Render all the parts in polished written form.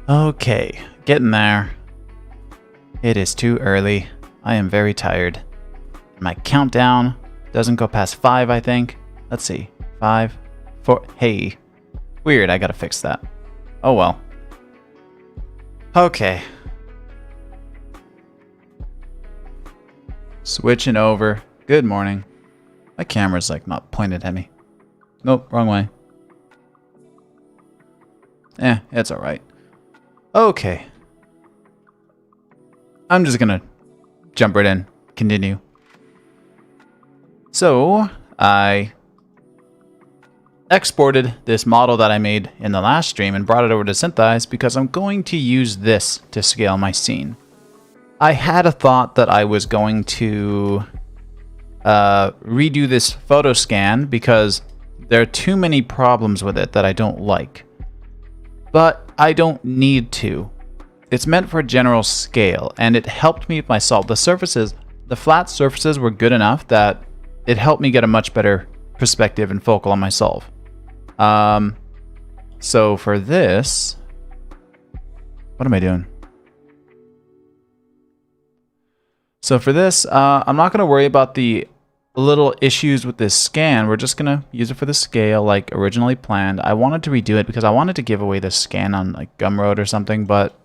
Okay, getting there. It is too early. I am very tired. My countdown doesn't go past 5, I think. Let's see. 5, 4. Hey. Weird, I gotta fix that. Oh well. Okay. Switching over. Good morning. My camera's like not pointed at me. Nope, wrong way. It's alright. Okay. I'm just gonna jump right in. Continue. So, I exported this model that I made in the last stream and brought it over to Synthesize because I'm going to use this to scale my scene. I had a thought that I was going to redo this photo scan because there are too many problems with it that I don't like. But I don't need to. It's meant for general scale, and it helped me with my solve. The flat surfaces were good enough that it helped me get a much better perspective and focal on my solve. So for this, what am I doing? So for this, I'm not going to worry about the little issues with this scan. We're just going to use it for the scale like originally planned. I wanted to redo it because I wanted to give away this scan on like Gumroad or something, but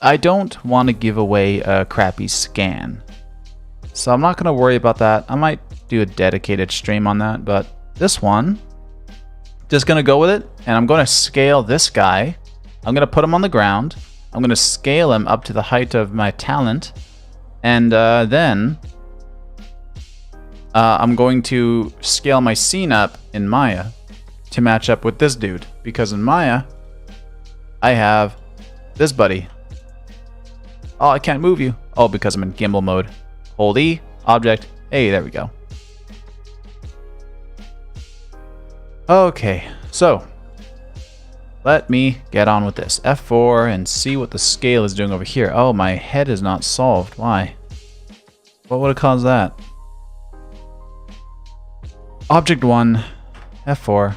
I don't want to give away a crappy scan. So I'm not going to worry about that. I might do a dedicated stream on that, but this one, just going to go with it, and I'm going to scale this guy. I'm going to put him on the ground. I'm going to scale him up to the height of my talent, and then I'm going to scale my scene up in Maya to match up with this dude, because in Maya, I have this buddy. Oh, I can't move you. Oh, because I'm in gimbal mode. Hold E, object. Hey, there we go. Okay, so let me get on with this. F4 and see what the scale is doing over here. Oh, my head is not solved. Why? What would have caused that? Object 1, F4.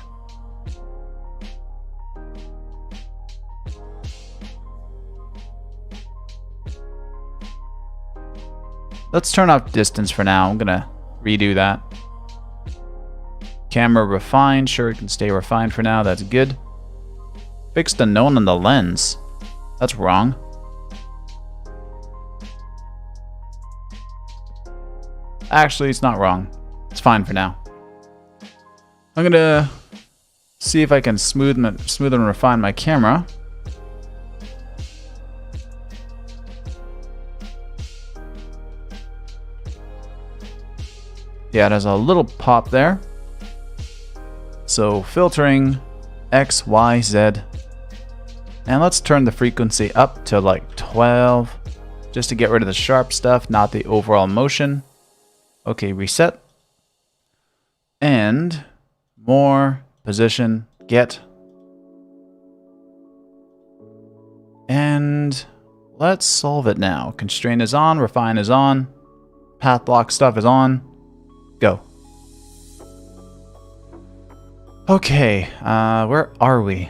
Let's turn off distance for now. I'm gonna redo that. Camera refined. Sure, it can stay refined for now. That's good. Fixed unknown on the lens. That's wrong. Actually, it's not wrong. It's fine for now. I'm gonna see if I can smooth and refine my camera. Yeah, there's a little pop there. So filtering X, Y, Z. And let's turn the frequency up to like 12 just to get rid of the sharp stuff, not the overall motion. Okay, reset. And more, position, get. And let's solve it now. Constraint is on, refine is on, path block stuff is on. Go. Okay, where are we?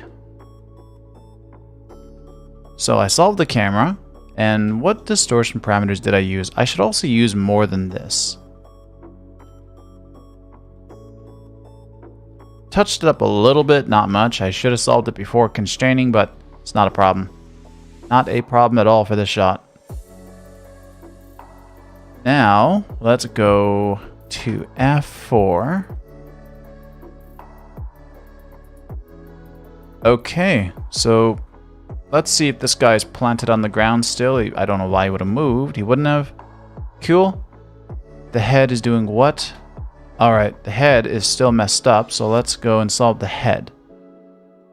So I solved the camera, and what distortion parameters did I use? I should also use more than this. Touched it up a little bit, not much. I should have solved it before constraining, but it's not a problem. Not a problem at all for this shot. Now, let's go to F4. Okay, so let's see if this guy's planted on the ground still. I don't know why he would have moved. He wouldn't have. Cool. The head is doing what? Alright, the head is still messed up, so let's go and solve the head.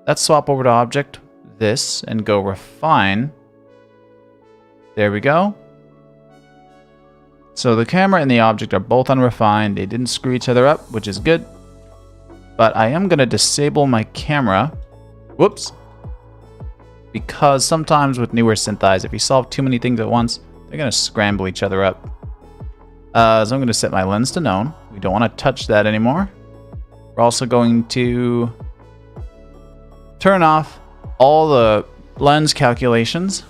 Let's swap over to object, this, and go refine. There we go. So the camera and the object are both unrefined. They didn't screw each other up, which is good. But I am going to disable my camera. Whoops. Because sometimes with newer Synthesize, if you solve too many things at once, they're going to scramble each other up. So I'm going to set my lens to known. We don't want to touch that anymore. We're also going to turn off all the lens calculations.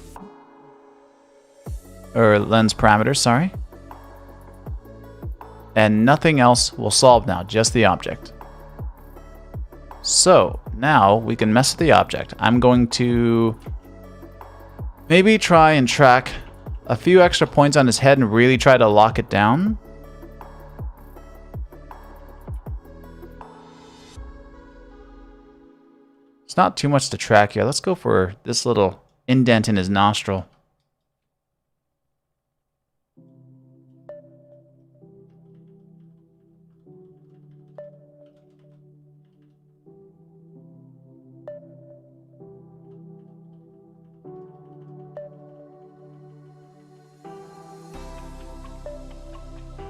Or lens parameters, sorry. And nothing else will solve now, just the object. So now we can mess with the object. I'm going to maybe try and track a few extra points on his head and really try to lock it down. It's not too much to track here. Let's go for this little indent in his nostril.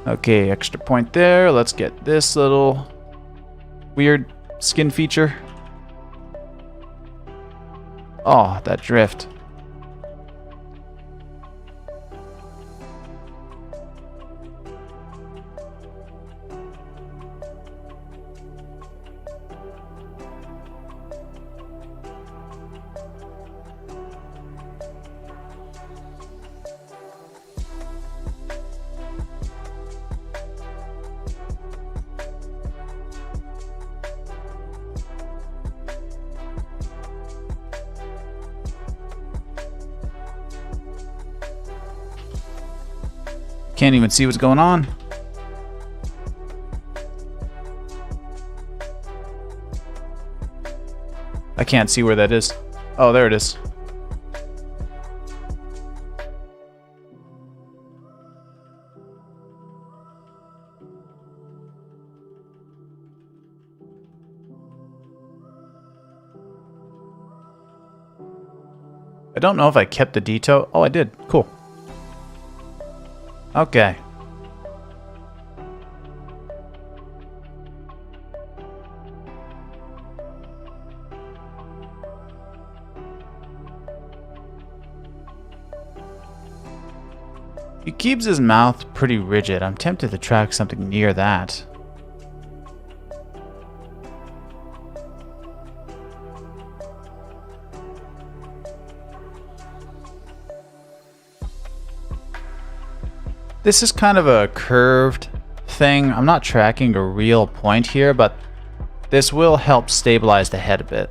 Okay, extra point there. Let's get this little weird skin feature. Oh, that drift. Can't even see what's going on. I can't see where that is. Oh, there it is. I don't know if I kept the detail. Oh, I did. Cool. Okay. He keeps his mouth pretty rigid. I'm tempted to track something near that. This is kind of a curved thing. I'm not tracking a real point here, but this will help stabilize the head a bit.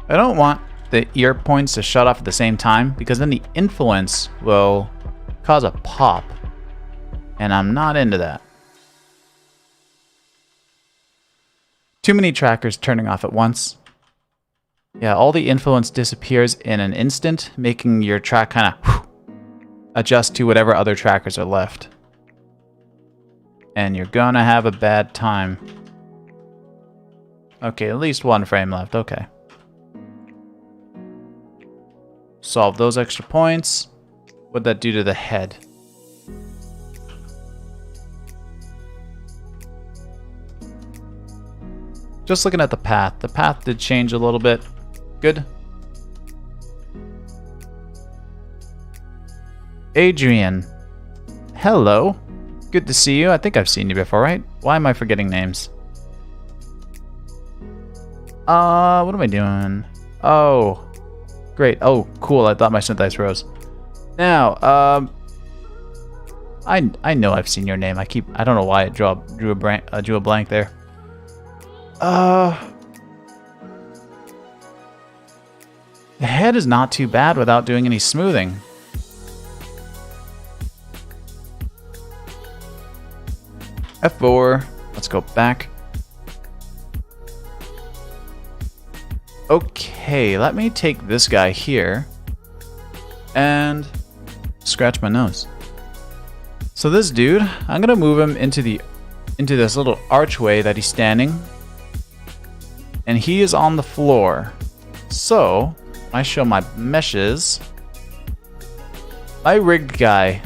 I don't want the ear points to shut off at the same time, because then the influence will cause a pop, and I'm not into that. Too many trackers turning off at once. Yeah, all the influence disappears in an instant, making your track kind of adjust to whatever other trackers are left. And you're gonna have a bad time. Okay, at least one frame left, okay. Solve those extra points. What'd that do to the head? Just looking at the path did change a little bit. Good. Adrian. Hello. Good to see you. I think I've seen you before, right? Why am I forgetting names? What am I doing? Oh, great. Oh, cool. I thought my synthesize rose. Now, I know I've seen your name. I don't know why I drew a blank there. The head is not too bad without doing any smoothing. F4. Let's go back. Okay, let me take this guy here and scratch my nose. So this dude, I'm gonna move him into this little archway that he's standing. And he is on the floor. So, I show my meshes. My rigged guy,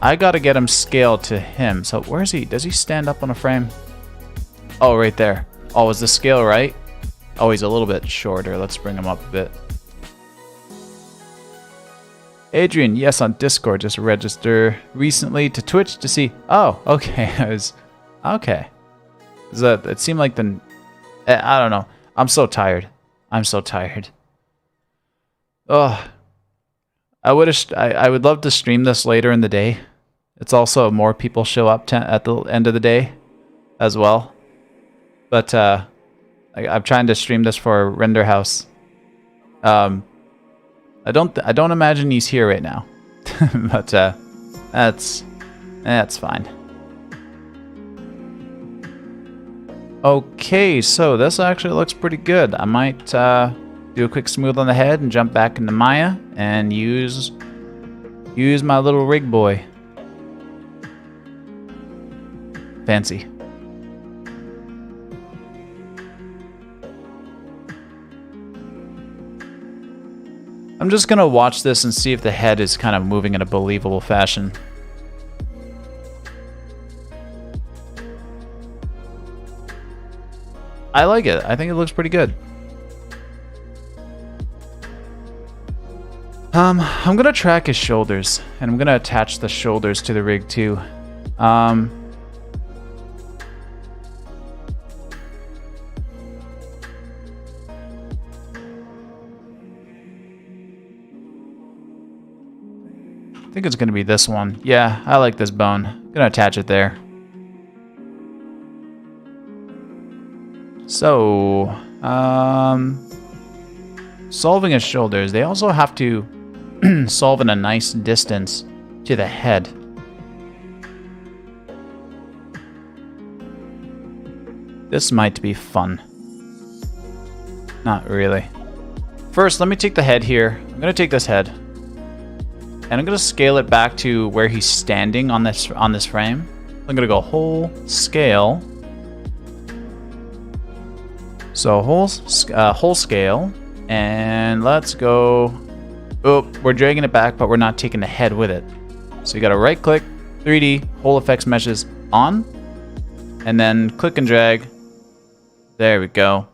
I gotta get him scaled to him. So, where is he? Does he stand up on a frame? Oh, right there. Oh, is the scale right? Oh, he's a little bit shorter. Let's bring him up a bit. Adrian, yes, on Discord. Just register recently to Twitch to see. Oh, okay. Okay. It seemed like I don't know. I'm so tired. I'm so tired. Oh, I would love to stream this later in the day. It's also more people show up at the end of the day as well. But I'm trying to stream this for Render House. I don't imagine he's here right now. But that's fine. Okay, so this actually looks pretty good. I might do a quick smooth on the head and jump back into Maya and use my little rig boy. Fancy. I'm just gonna watch this and see if the head is kind of moving in a believable fashion. I like it. I think it looks pretty good. I'm gonna track his shoulders, and I'm gonna attach the shoulders to the rig too. I think it's gonna be this one. Yeah, I like this bone. I'm gonna attach it there. So, solving his shoulders, they also have to solve in a nice distance to the head. This might be fun. Not really. First, let me take the head here. I'm gonna take this head, and I'm gonna scale it back to where he's standing on this frame. I'm gonna go whole scale. So whole scale, and let's go. Oh, we're dragging it back, but we're not taking the head with it. So you gotta right click, 3D, whole effects meshes on, and then click and drag. There we go.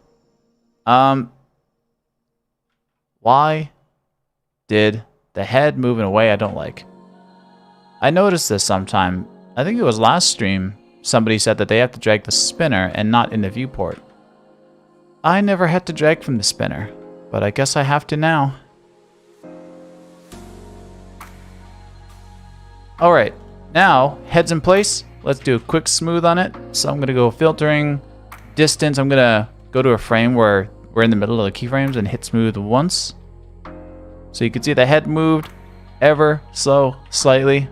Why did the head move in a way I don't like? I noticed this sometime. I think it was last stream. Somebody said that they have to drag the spinner and not in the viewport. I never had to drag from the spinner, but I guess I have to now. Alright, now head's in place. Let's do a quick smooth on it. So I'm gonna go filtering, distance. I'm gonna go to a frame where we're in the middle of the keyframes and hit smooth once. So you can see the head moved ever so slightly.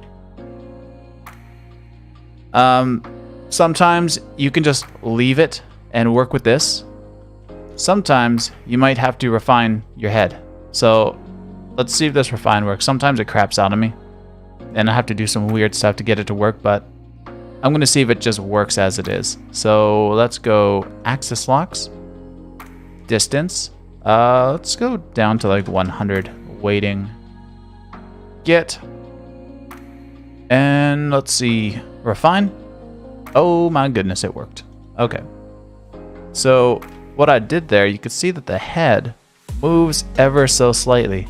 Sometimes you can just leave it and work with this. Sometimes you might have to refine your head. So let's see if this refine works. Sometimes it craps out on me, and I have to do some weird stuff to get it to work, but I'm going to see if it just works as it is. So let's go axis locks, distance. Let's go down to like 100, weighting, get, and let's see, refine. Oh my goodness, it worked. Okay. So what I did there, you could see that the head moves ever so slightly.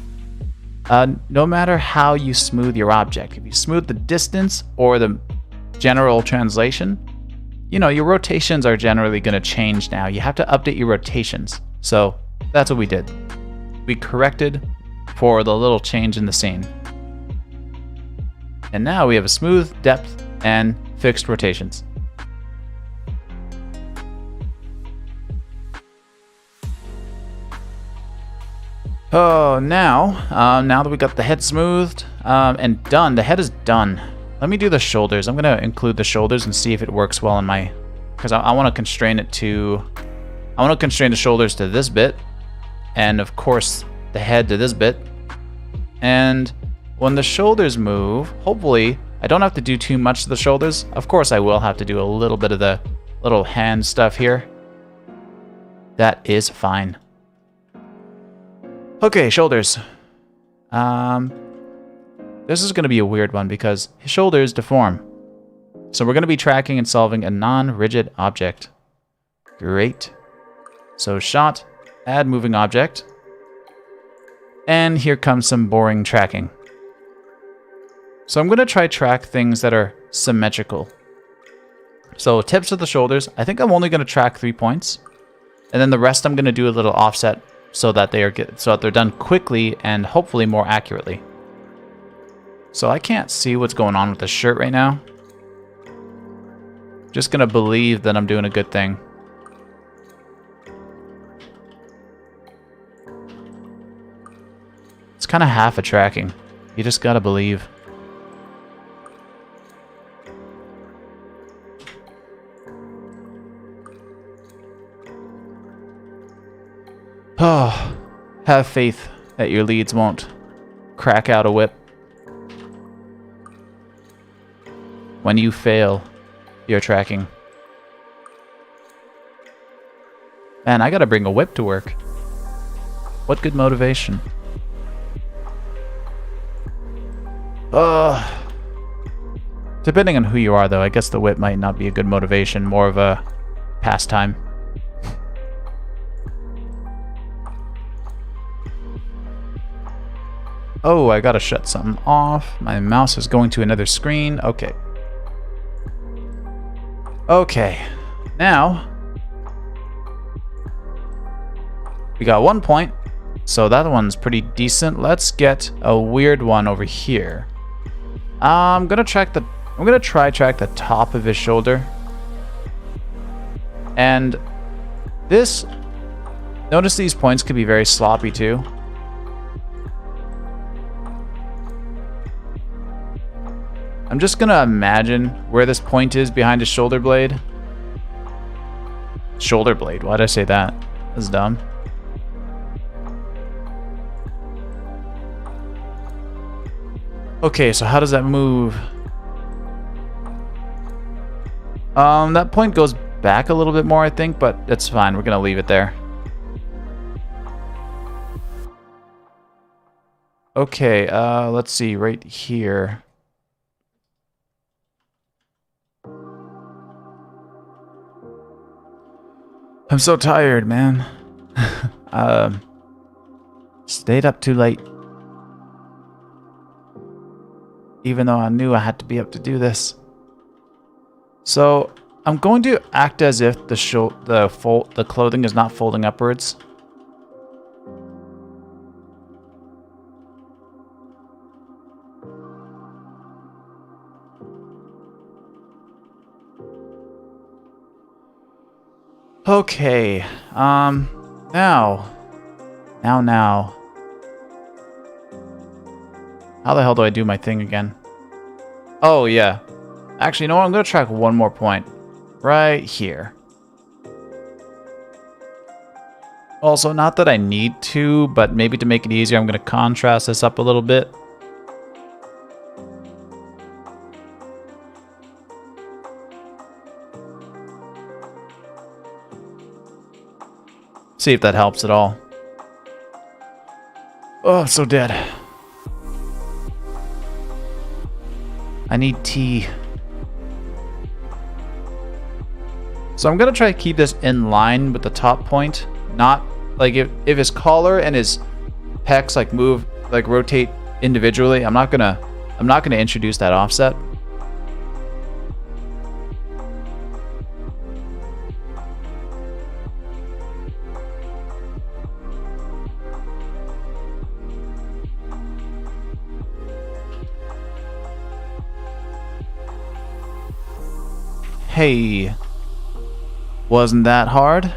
No matter how you smooth your object, if you smooth the distance or the general translation, you know, your rotations are generally going to change now. You have to update your rotations. So that's what we did. We corrected for the little change in the scene. And now we have a smooth depth and fixed rotations. Oh, now that we got the head smoothed and done, the head is done. Let me do the shoulders. I'm gonna include the shoulders and see if it works well in my, because I want to constrain it to, I want to constrain the shoulders to this bit, and of course the head to this bit. And when the shoulders move, hopefully I don't have to do too much to the shoulders. Of course I will have to do a little bit of the little hand stuff here. That is fine. Okay, shoulders. This is going to be a weird one because his shoulders deform. So we're going to be tracking and solving a non-rigid object. Great. So shot, add moving object. And here comes some boring tracking. So I'm going to try track things that are symmetrical. So tips of the shoulders, I think I'm only going to track 3 points. And then the rest I'm going to do a little offset so that they're done quickly and hopefully more accurately. So I can't see what's going on with the shirt right now. Just going to believe that I'm doing a good thing. It's kind of half a tracking. You just got to believe. Oh, have faith that your leads won't crack out a whip. When you fail your tracking. Man, I gotta bring a whip to work. What good motivation. Depending on who you are, though, I guess the whip might not be a good motivation, more of a pastime. Oh, I gotta shut something off. My mouse is going to another screen. Okay. Okay. Now, we got 1 point. So that one's pretty decent. Let's get a weird one over here. I'm gonna try track the top of his shoulder. And this, notice these points could be very sloppy too. I'm just gonna imagine where this point is behind his shoulder blade. Shoulder blade, why did I say that? That's dumb. Okay, so how does that move? That point goes back a little bit more, I think, but that's fine. We're gonna leave it there. Okay, let's see, right here. I'm so tired, man. Stayed up too late. Even though I knew I had to be up to do this. So I'm going to act as if the clothing is not folding upwards. Okay, now. How the hell do I do my thing again? Oh, yeah. Actually, you know what? I'm going to track one more point. Right here. Also, not that I need to, but maybe to make it easier, I'm going to contrast this up a little bit. See if that helps at all. Oh, I'm so dead. I need tea. So I'm gonna try to keep this in line with the top point. Not like if his collar and his pecs like move, like rotate individually, I'm not gonna introduce that offset. Hey, wasn't that hard?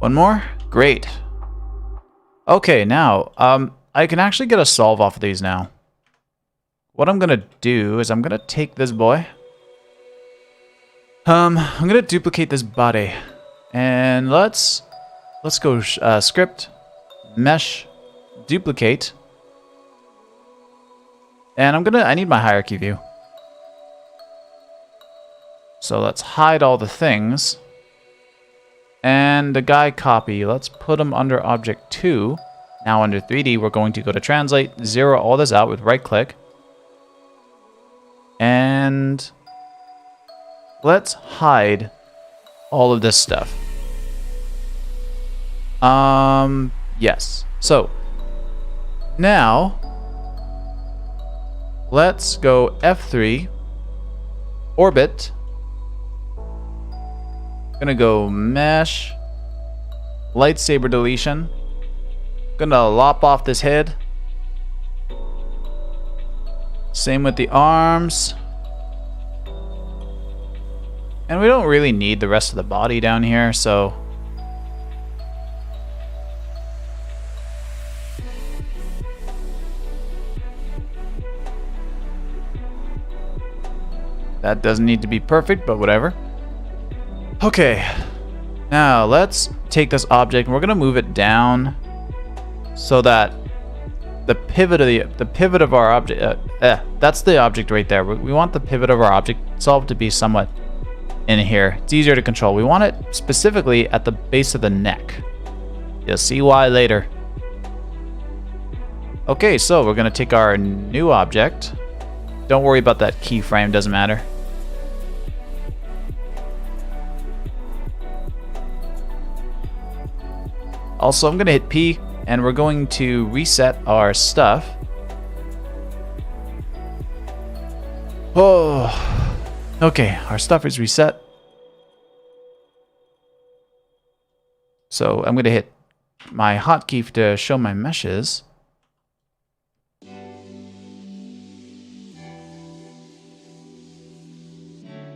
One more? Great. Okay, now, I can actually get a solve off of these now. What I'm gonna do is I'm gonna take this boy. I'm gonna duplicate this body. And let's go script, mesh, duplicate. And I need my hierarchy view. So let's hide all the things. And the guy copy, let's put him under object 2. Now under 3D, we're going to go to translate, zero all this out with right click. And let's hide all of this stuff. Yes. So now let's go F3, orbit. Gonna go mesh, lightsaber deletion. Gonna lop off this head. Same with the arms. And we don't really need the rest of the body down here, so that doesn't need to be perfect, but whatever. Okay, now let's take this object and we're gonna move it down so that the pivot of our object, that's the object right there. We want the pivot of our object solved to be somewhat in here. It's easier to control. We want it specifically at the base of the neck. You'll see why later. Okay, so we're gonna take our new object. Don't worry about that keyframe, doesn't matter. Also, I'm gonna hit P and we're going to reset our stuff. Oh, okay, our stuff is reset. So I'm gonna hit my hotkey to show my meshes.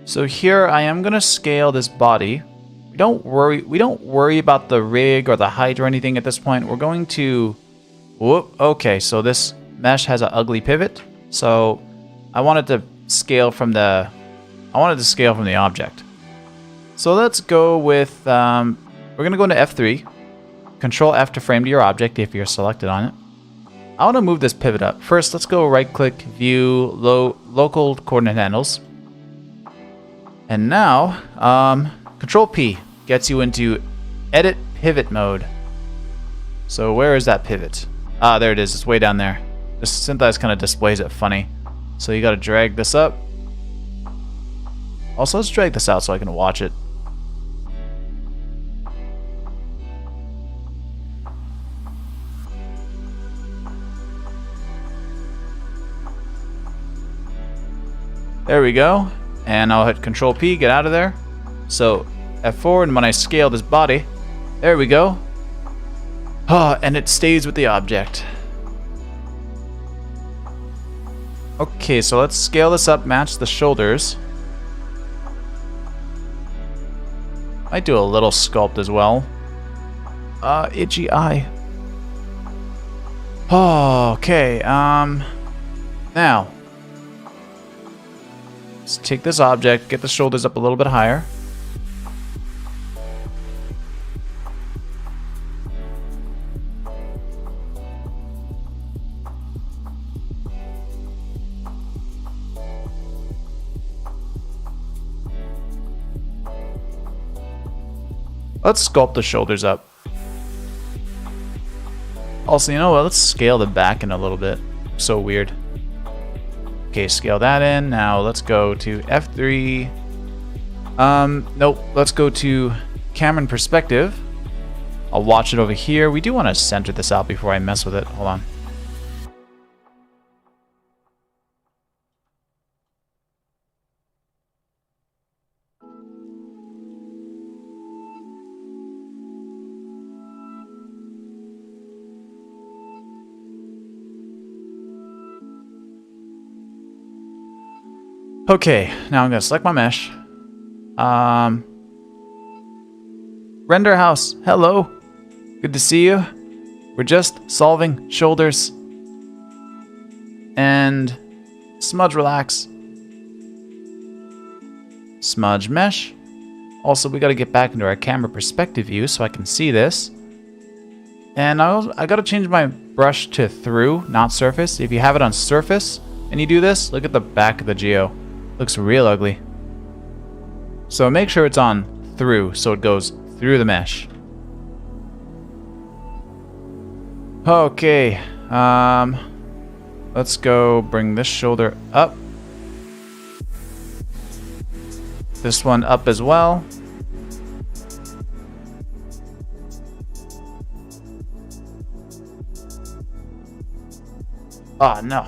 So here I am gonna scale this body. We don't worry about the rig or the height or anything at this point. We're going to, whoop, okay, so this mesh has an ugly pivot. So I wanted to scale from the object. So let's go with, we're gonna go into F3, Control F to frame to your object if you're selected on it. I want to move this pivot up. First, let's go right click, view, local coordinate handles. And now, Control P gets you into edit pivot mode. So where is that pivot? Ah, there it is. It's way down there. This Synthesize kind of displays it funny. So you got to drag this up. Also, let's drag this out so I can watch it. There we go. And I'll hit Control P, get out of there. So F4, and when I scale this body, there we go. Oh, and it stays with the object. Okay, so let's scale this up, match the shoulders. Might do a little sculpt as well. Itchy eye. Oh, okay, now let's take this object, get the shoulders up a little bit higher. Let's sculpt the shoulders up. Also, you know what? Let's scale the back in a little bit. So weird. Okay, scale that in. Now let's go to F3. Nope. Let's go to camera perspective. I'll watch it over here. We do want to center this out before I mess with it. Hold on. Okay, now I'm going to select my mesh. Render house, hello. Good to see you. We're just solving shoulders. And smudge relax. Smudge mesh. Also, we got to get back into our camera perspective view so I can see this. And I got to change my brush to through, not surface. If you have it on surface and you do this, look at the back of the geo. Looks real ugly. So make sure it's on through so it goes through the mesh. Okay, let's go bring this shoulder up. this one up as well. Oh, no.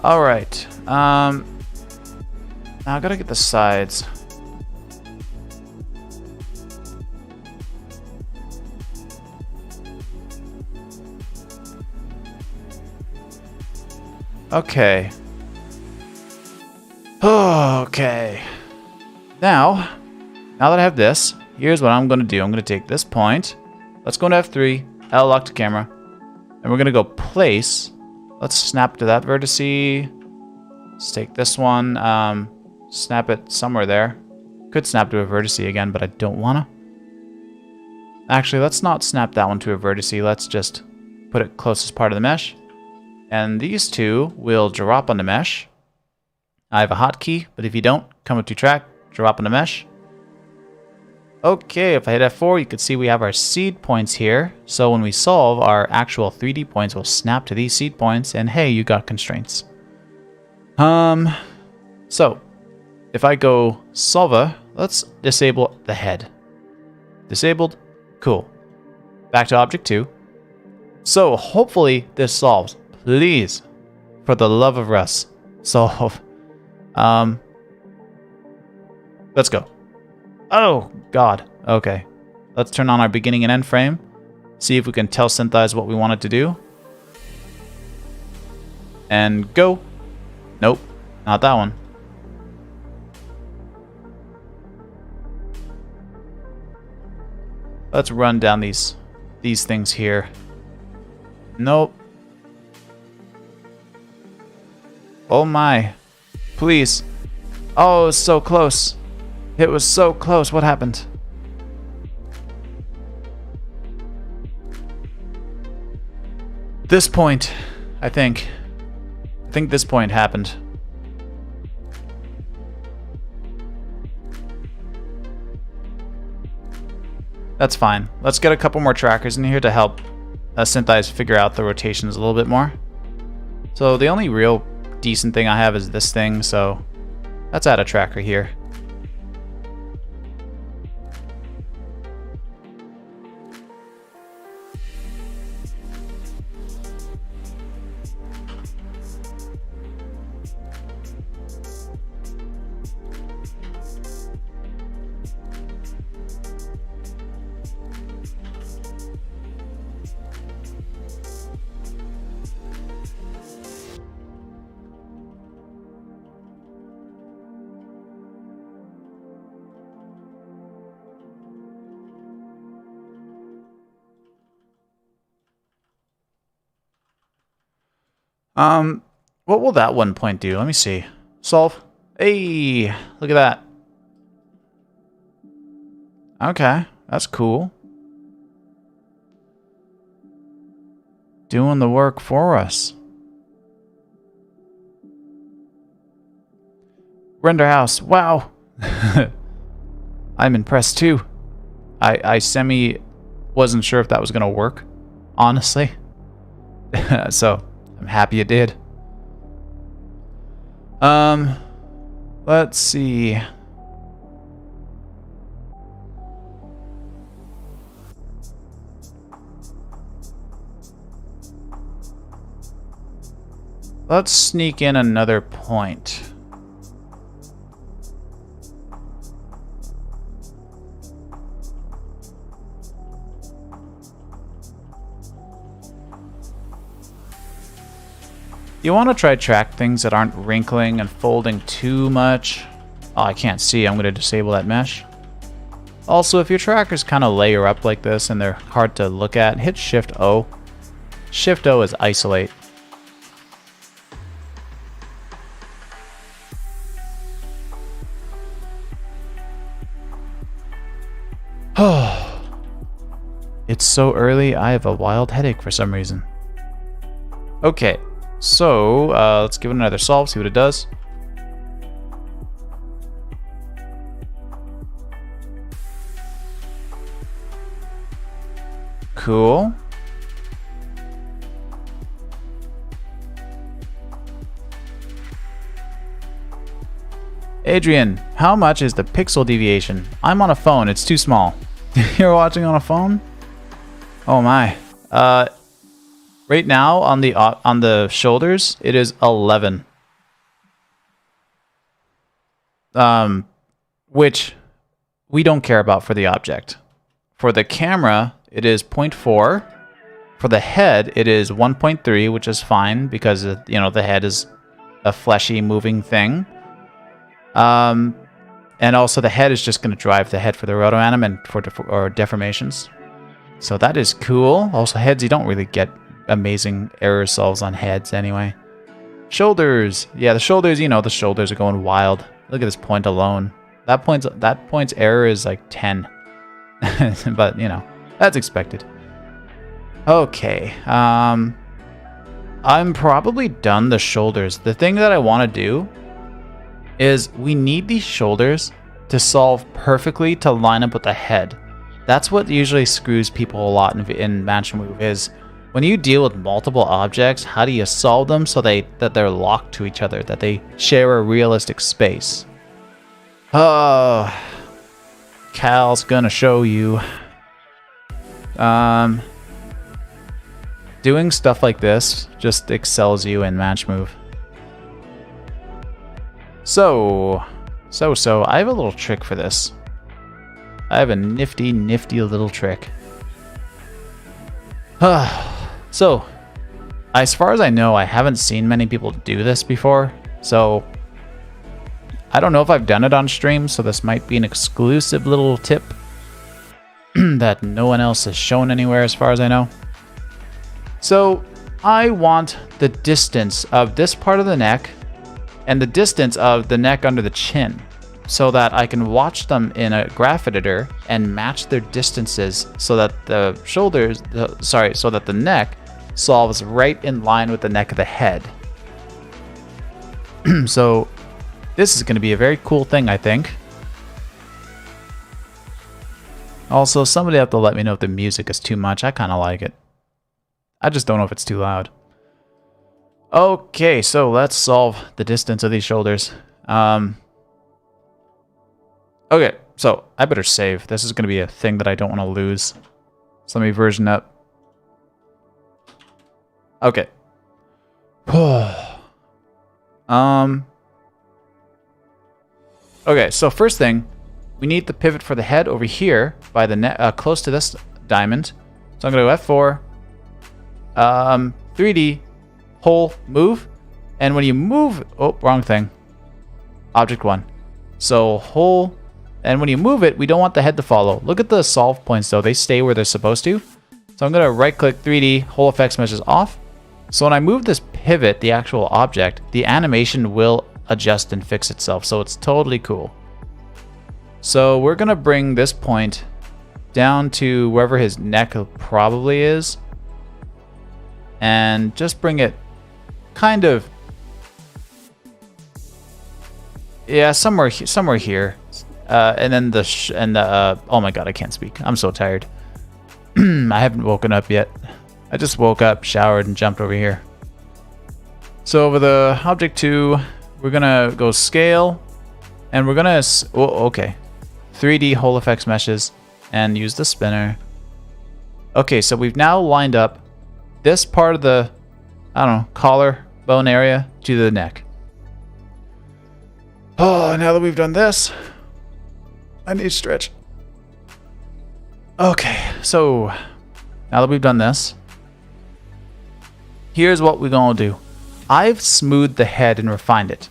All right. Now I gotta get the sides. Okay. Okay. Now that I have this, here's what I'm gonna do. I'm gonna take this point. Let's go into F3, L lock to camera, and we're gonna go place. Let's snap to that vertice. Let's take this one, snap it somewhere there. Could snap to a vertice again, but I don't wanna. Actually, let's not snap that one to a vertice. Let's just put it closest part of the mesh. And these two will drop on the mesh. I have a hotkey, but if you don't, come up to track, drop on the mesh. Okay, if I hit F4, you can see we have our seed points here. So when we solve, our actual 3D points will snap to these seed points, and hey, you got constraints. So if I go solver, let's disable the head. Disabled, cool. Back to object 2. So hopefully this solves. Please, for the love of Russ, solve. Let's go. Oh, God. Okay. Let's turn on our beginning and end frame. See if we can tell Synthesize what we want it to do. And go. Nope. Not that one. Let's run down these things here. Nope. Oh my. Please. Oh, it was so close. It was so close. What happened? This point, I think. I think this point happened. That's fine. Let's get a couple more trackers in here to help Synthesize figure out the rotations a little bit more. So the only real decent thing I have is this thing, so let's add a tracker here. What will that one point do? Let me see. Solve. Hey, look at that. Okay, that's cool. Doing the work for us. Render house. Wow. I'm impressed too. I semi wasn't sure if that was gonna work, honestly. So I'm happy it did. Let's see. Let's sneak in another point. You want to try track things that aren't wrinkling and folding too much. Oh, I can't see. I'm going to disable that mesh. Also, if your trackers kind of layer up like this and they're hard to look at, hit Shift O. Shift O is isolate. It's so early, I have a wild headache for some reason. Okay. So, let's give it another solve, see what it does. Cool. Adrian, how much is the pixel deviation? I'm on a phone. It's too small. You're watching on a phone? Oh my. Right now on the shoulders, it is 11. Which we don't care about for the object. For the camera, it is 0.4. For the head, it is 1.3, which is fine because you know the head is a fleshy moving thing. And also the head is just going to drive the head for the ROTOANIM and for deformations. So that is cool. Also heads, you don't really get amazing error solves on heads anyway. Shoulders. Yeah, the shoulders, you know, the shoulders are going wild. Look at this point alone. That point's error is like 10. But, you know, that's expected. Okay. I'm probably done the shoulders. The thing that I want to do is we need these shoulders to solve perfectly to line up with the head. That's what usually screws people a lot in Match Move is when you deal with multiple objects, how do you solve them so that they're locked to each other, that they share a realistic space? Oh, Cal's gonna show you. Doing stuff like this just excels you in Match Move. So, I have a little trick for this. I have a nifty little trick. So, as far as I know, I haven't seen many people do this before. So, I don't know if I've done it on stream, so this might be an exclusive little tip that no one else has shown anywhere as far as I know. So, I want the distance of this part of the neck and the distance of the neck under the chin so that I can watch them in a graph editor and match their distances so that the shoulders, so that the neck solves right in line with the neck of the head. So this is going to be a very cool thing, I think. Also, somebody have to let me know if the music is too much. I kind of like it. I just don't know if it's too loud. Okay, so let's solve the distance of these shoulders. Okay, so I better save. This is going to be a thing that I don't want to lose. So let me version up. Okay. Okay, so first thing, we need the pivot for the head over here by the close to this diamond. So I'm going to go F4. 3D, hole, move. And when you move, oh, wrong thing. Object 1. So hole, and when you move it, we don't want the head to follow. Look at the solve points though, they stay where they're supposed to. So I'm going to right click 3D, hole effects meshes off. So when I move this pivot, the actual object, the animation will adjust and fix itself. So it's totally cool. So we're going to bring this point down to wherever his neck probably is. And just bring it kind of, yeah, somewhere here. And then oh my god, I can't speak. I'm so tired. I haven't woken up yet. I just woke up, showered, and jumped over here. So over the object 2, we're gonna go scale, and we're gonna, okay, 3D hole effects meshes, and use the spinner. Okay, so we've now lined up this part of the, I don't know, collar bone area to the neck. Oh, now that we've done this, I need to stretch. Okay, so now that we've done this, here's what we're gonna do. I've smoothed the head and refined it.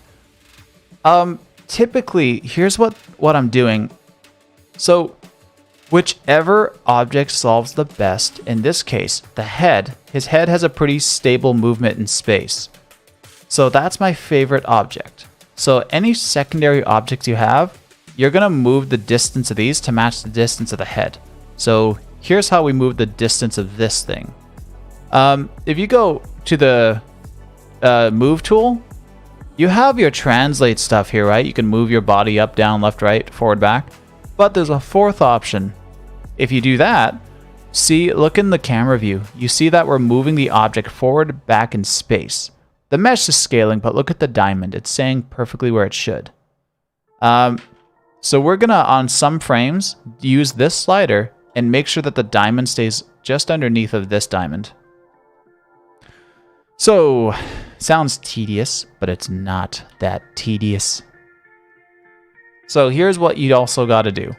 Typically, here's what I'm doing. So, whichever object solves the best, in this case, the head, his head has a pretty stable movement in space. So that's my favorite object. So any secondary objects you have, you're gonna move the distance of these to match the distance of the head. So here's how we move the distance of this thing. If you go to the move tool, you have your translate stuff here, right? You can move your body up, down, left, right, forward, back. But there's a fourth option. If you do that, see, look in the camera view. You see that we're moving the object forward, back in space. The mesh is scaling, but look at the diamond. It's staying perfectly where it should. So we're gonna, on some frames, use this slider and make sure that the diamond stays just underneath of this diamond. So, sounds tedious, but it's not that tedious. So here's what you also got to do.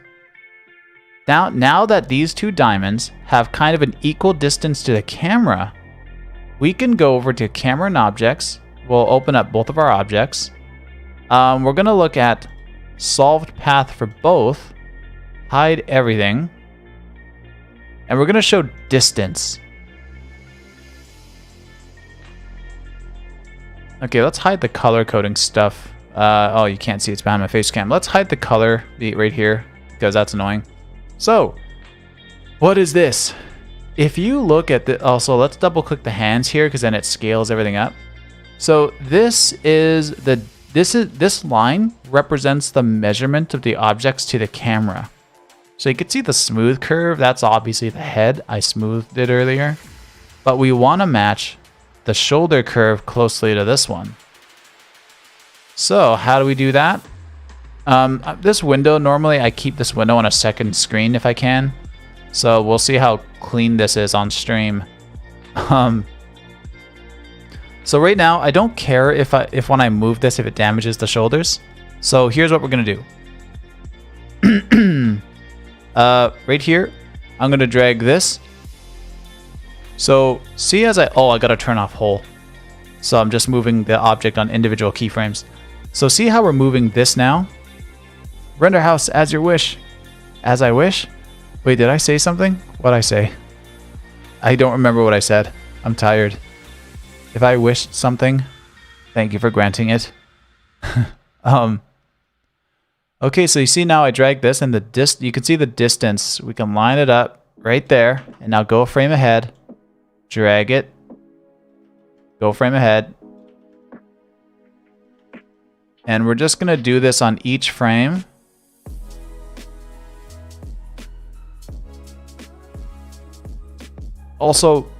Now that these two diamonds have kind of an equal distance to the camera, we can go over to camera and objects. We'll open up both of our objects. We're going to look at solved path for both, hide everything, and we're going to show distance. Okay, let's hide the color coding stuff. Oh, you can't see, it's behind my face cam. Let's hide the color right here because that's annoying. So, what is this? If you look at the, also let's double click the hands here because then it scales everything up. So this line represents the measurement of the objects to the camera. So you can see the smooth curve, that's obviously the head. I smoothed it earlier. But we want to match the shoulder curve closely to this one. So how do we do that? This window, normally I keep this window on a second screen if I can. So we'll see how clean this is on stream. So right now, I don't care if when I move this, if it damages the shoulders. So here's what we're gonna do. Right here, I'm gonna drag this. So see as I gotta turn off hole. So I'm just moving the object on individual keyframes. So see how we're moving this now? Render house as your wish. As I wish? Wait, did I say something? What'd I say? I don't remember what I said. I'm tired. If I wished something, thank you for granting it. Okay, so you see now I drag this and you can see the distance. We can line it up right there and now go a frame ahead. Drag it. Go a frame ahead. And we're just gonna do this on each frame. Also,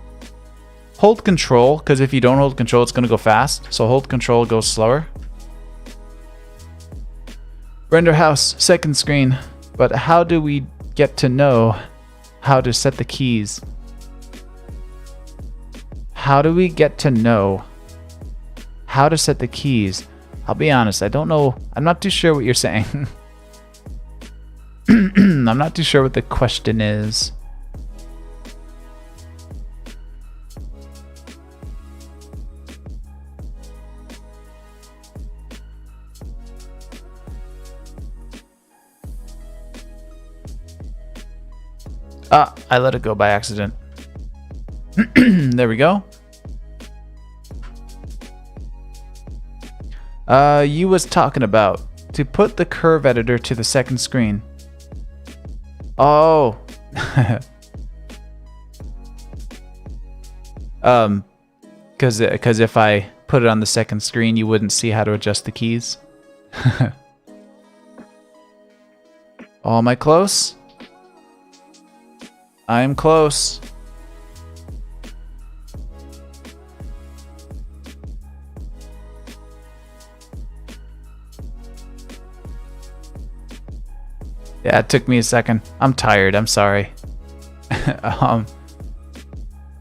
hold control, because if you don't hold control, it's going to go fast. So hold control, go slower. Render house, second screen. But how do we get to know how to set the keys? How do we get to know how to set the keys? I'll be honest, I don't know. I'm not too sure what you're saying. I'm not too sure what the question is. I let it go by accident. There we go. You was talking about to put the curve editor to the second screen. Oh. Because if I put it on the second screen, you wouldn't see how to adjust the keys. Oh, am I close? I am close. Yeah, it took me a second. I'm tired. I'm sorry.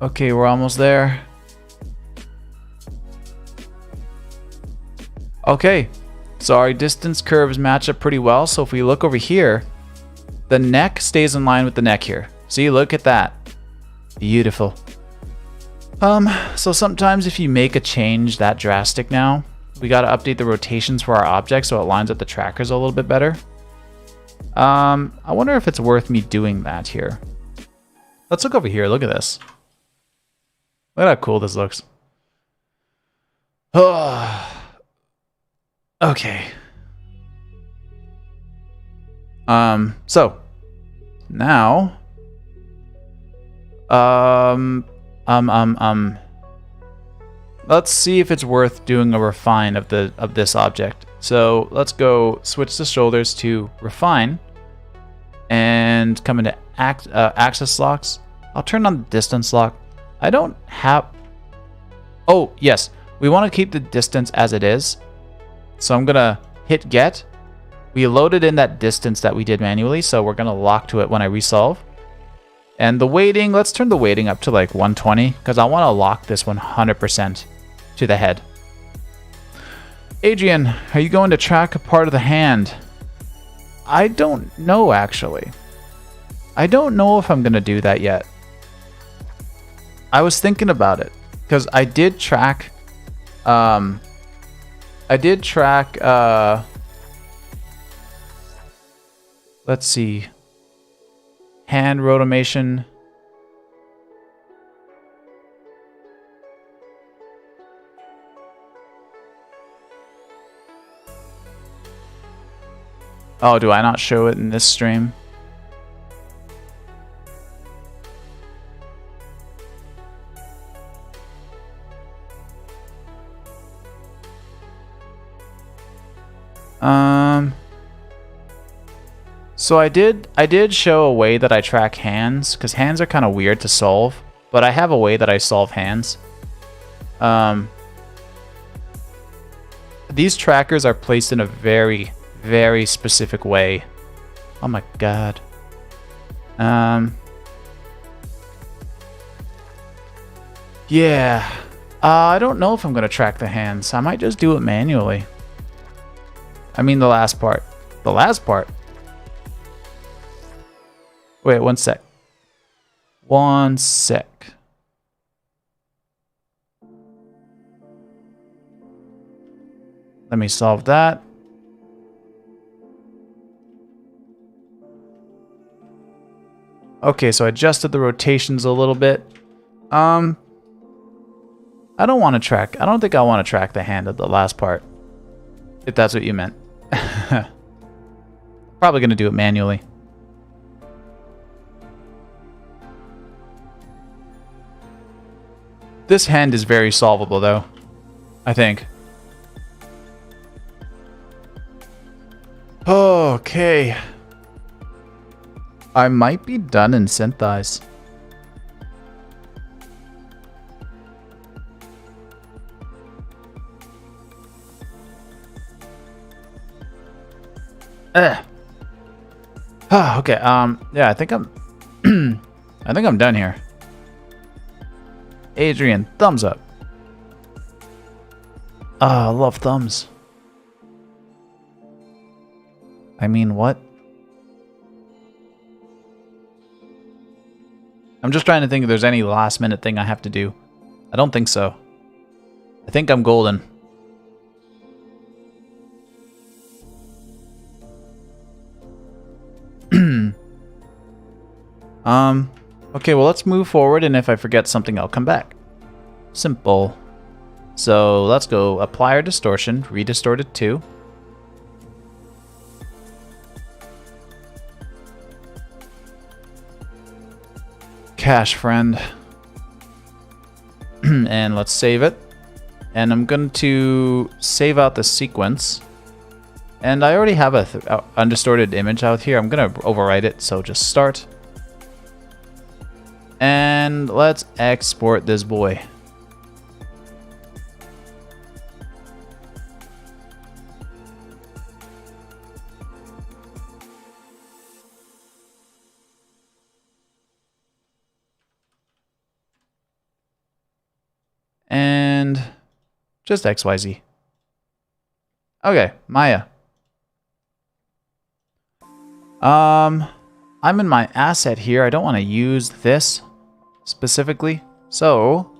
Okay, we're almost there. Okay, so our distance curves match up pretty well. So if we look over here, the neck stays in line with the neck here. See, look at that. Beautiful. So sometimes if you make a change that drastic now, we got to update the rotations for our object so it lines up the trackers a little bit better. I wonder if it's worth me doing that here. Let's look over here. Look at this. Look at how cool this looks. Oh. Okay. So now let's see if it's worth doing a refine of this object. So let's go switch the shoulders to refine and come into axis locks. I'll turn on the distance lock. I don't have, oh yes, we want to keep the distance as it is. So I'm gonna hit get we loaded in that distance that we did manually, so we're gonna lock to it when I resolve. And the weighting, let's turn the weighting up to like 120, because I want to lock this 100% to the head. Adrian, are you going to track a part of the hand? I don't know, actually. I don't know if I'm going to do that yet. I was thinking about it, because I did track... let's see. Hand rotomation. Oh, do I not show it in this stream? So I did show a way that I track hands, because hands are kind of weird to solve, but I have a way that I solve hands. These trackers are placed in a very, very specific way. Oh my god. Yeah. I don't know if I'm going to track the hands. I might just do it manually. I mean the last part. The last part? Wait, one sec. One sec. Let me solve that. Okay, so I adjusted the rotations a little bit. I don't want to track. I don't think I want to track the hand at the last part. If that's what you meant. Probably going to do it manually. This hand is very solvable, though. I think. Okay. I might be done in Synthesize. Okay, yeah, I think I'm I think I'm done here. Adrian, thumbs up. I love thumbs. I mean, what? I'm just trying to think if there's any last minute thing I have to do. I don't think so. I think I'm golden. Okay, well, let's move forward, and if I forget something, I'll come back. Simple. So let's go apply our distortion, redistort it too. Cache friend. And let's save it. And I'm going to save out the sequence. And I already have a undistorted image out here. I'm going to overwrite it, so just start. And let's export this boy. And just XYZ. Okay, Maya. I'm in my asset here. I don't want to use this specifically. So,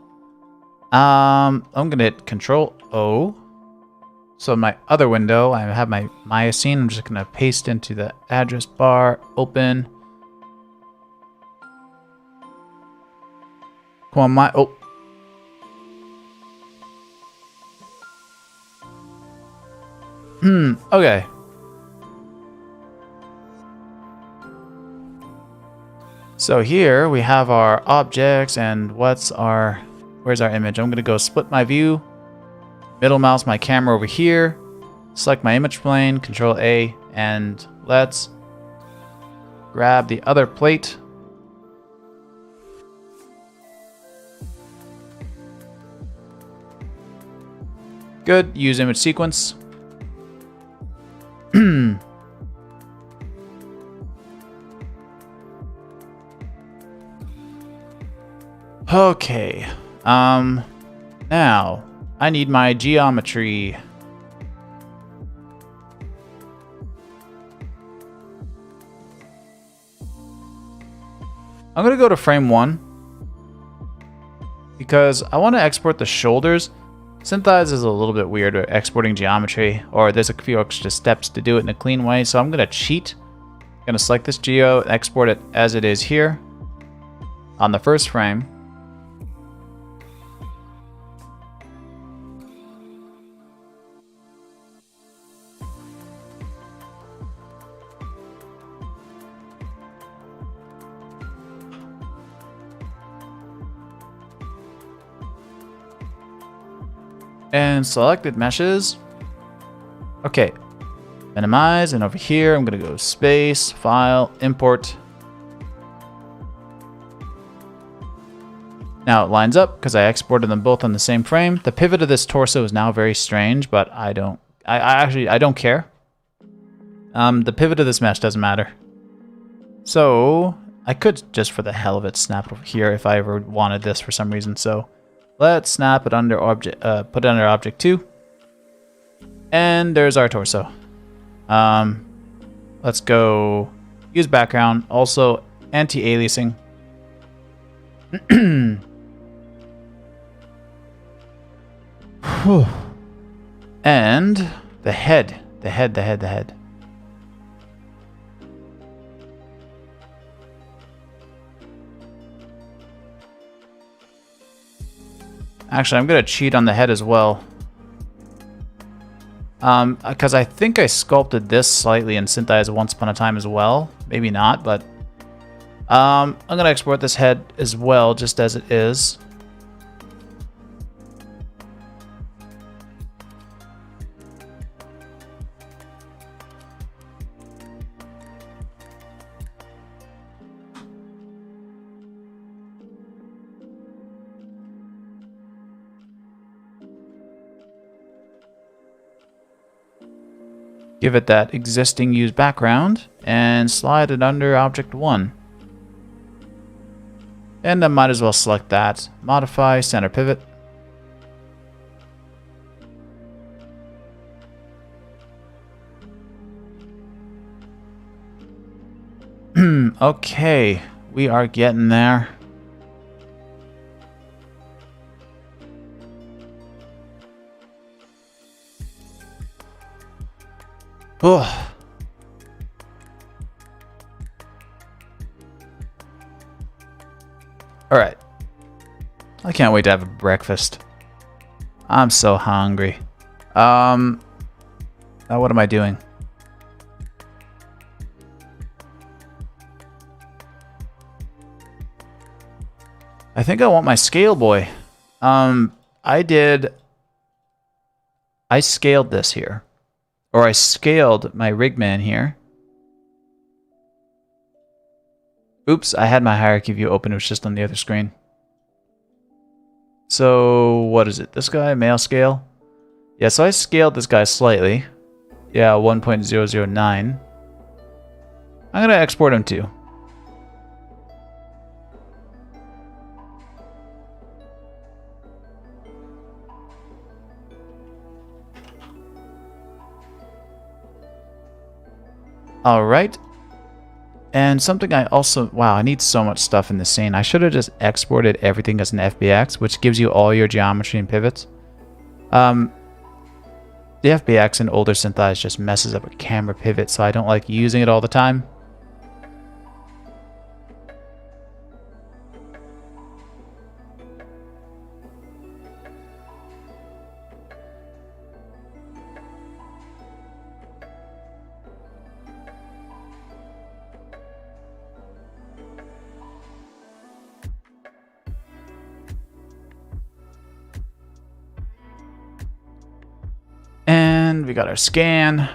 I'm going to hit Control O. So in my other window, I have my Maya scene. I'm just going to paste into the address bar, open. Come on, my, oh. Okay. So here we have our objects and where's our image? I'm gonna go split my view, middle mouse my camera over here, select my image plane, Control A, and let's grab the other plate. Good, use image sequence. Okay. Now I need my geometry. I'm gonna go to frame 1 because I want to export the shoulders. Synthesize is a little bit weird with exporting geometry, or there's a few extra steps to do it in a clean way, so I'm gonna cheat. I'm gonna select this geo, export it as it is here on the first frame. And selected meshes. Okay, minimize, and over here I'm gonna go space, file, import. Now it lines up because I exported them both on the same frame. The pivot of this torso is now very strange, but I don't care. The pivot of this mesh doesn't matter. So I could just for the hell of it snap it over here if I ever wanted this for some reason. So let's snap it under object, put it under object 2. And there's our torso. Let's go use background, also anti-aliasing. And the head. Actually, I'm gonna cheat on the head as well. Because I think I sculpted this slightly in Synthesize once upon a time as well. Maybe not, but I'm gonna export this head as well, just as it is. Give it that existing use background and slide it under object 1. And I might as well select that. Modify center pivot. Okay, we are getting there. Ugh. All right. I can't wait to have a breakfast. I'm so hungry. Now what am I doing? I think I want my scale boy. I scaled this here. Or I scaled my rig man here. Oops, I had my hierarchy view open. It was just on the other screen. So, what is it? This guy, male scale? Yeah, so I scaled this guy slightly. Yeah, 1.009. I'm going to export him too. All right. And something I also... Wow, I need so much stuff in this scene. I should have just exported everything as an FBX, which gives you all your geometry and pivots. The FBX in older Synthesize just messes up a camera pivot, so I don't like using it all the time. And we got our scan.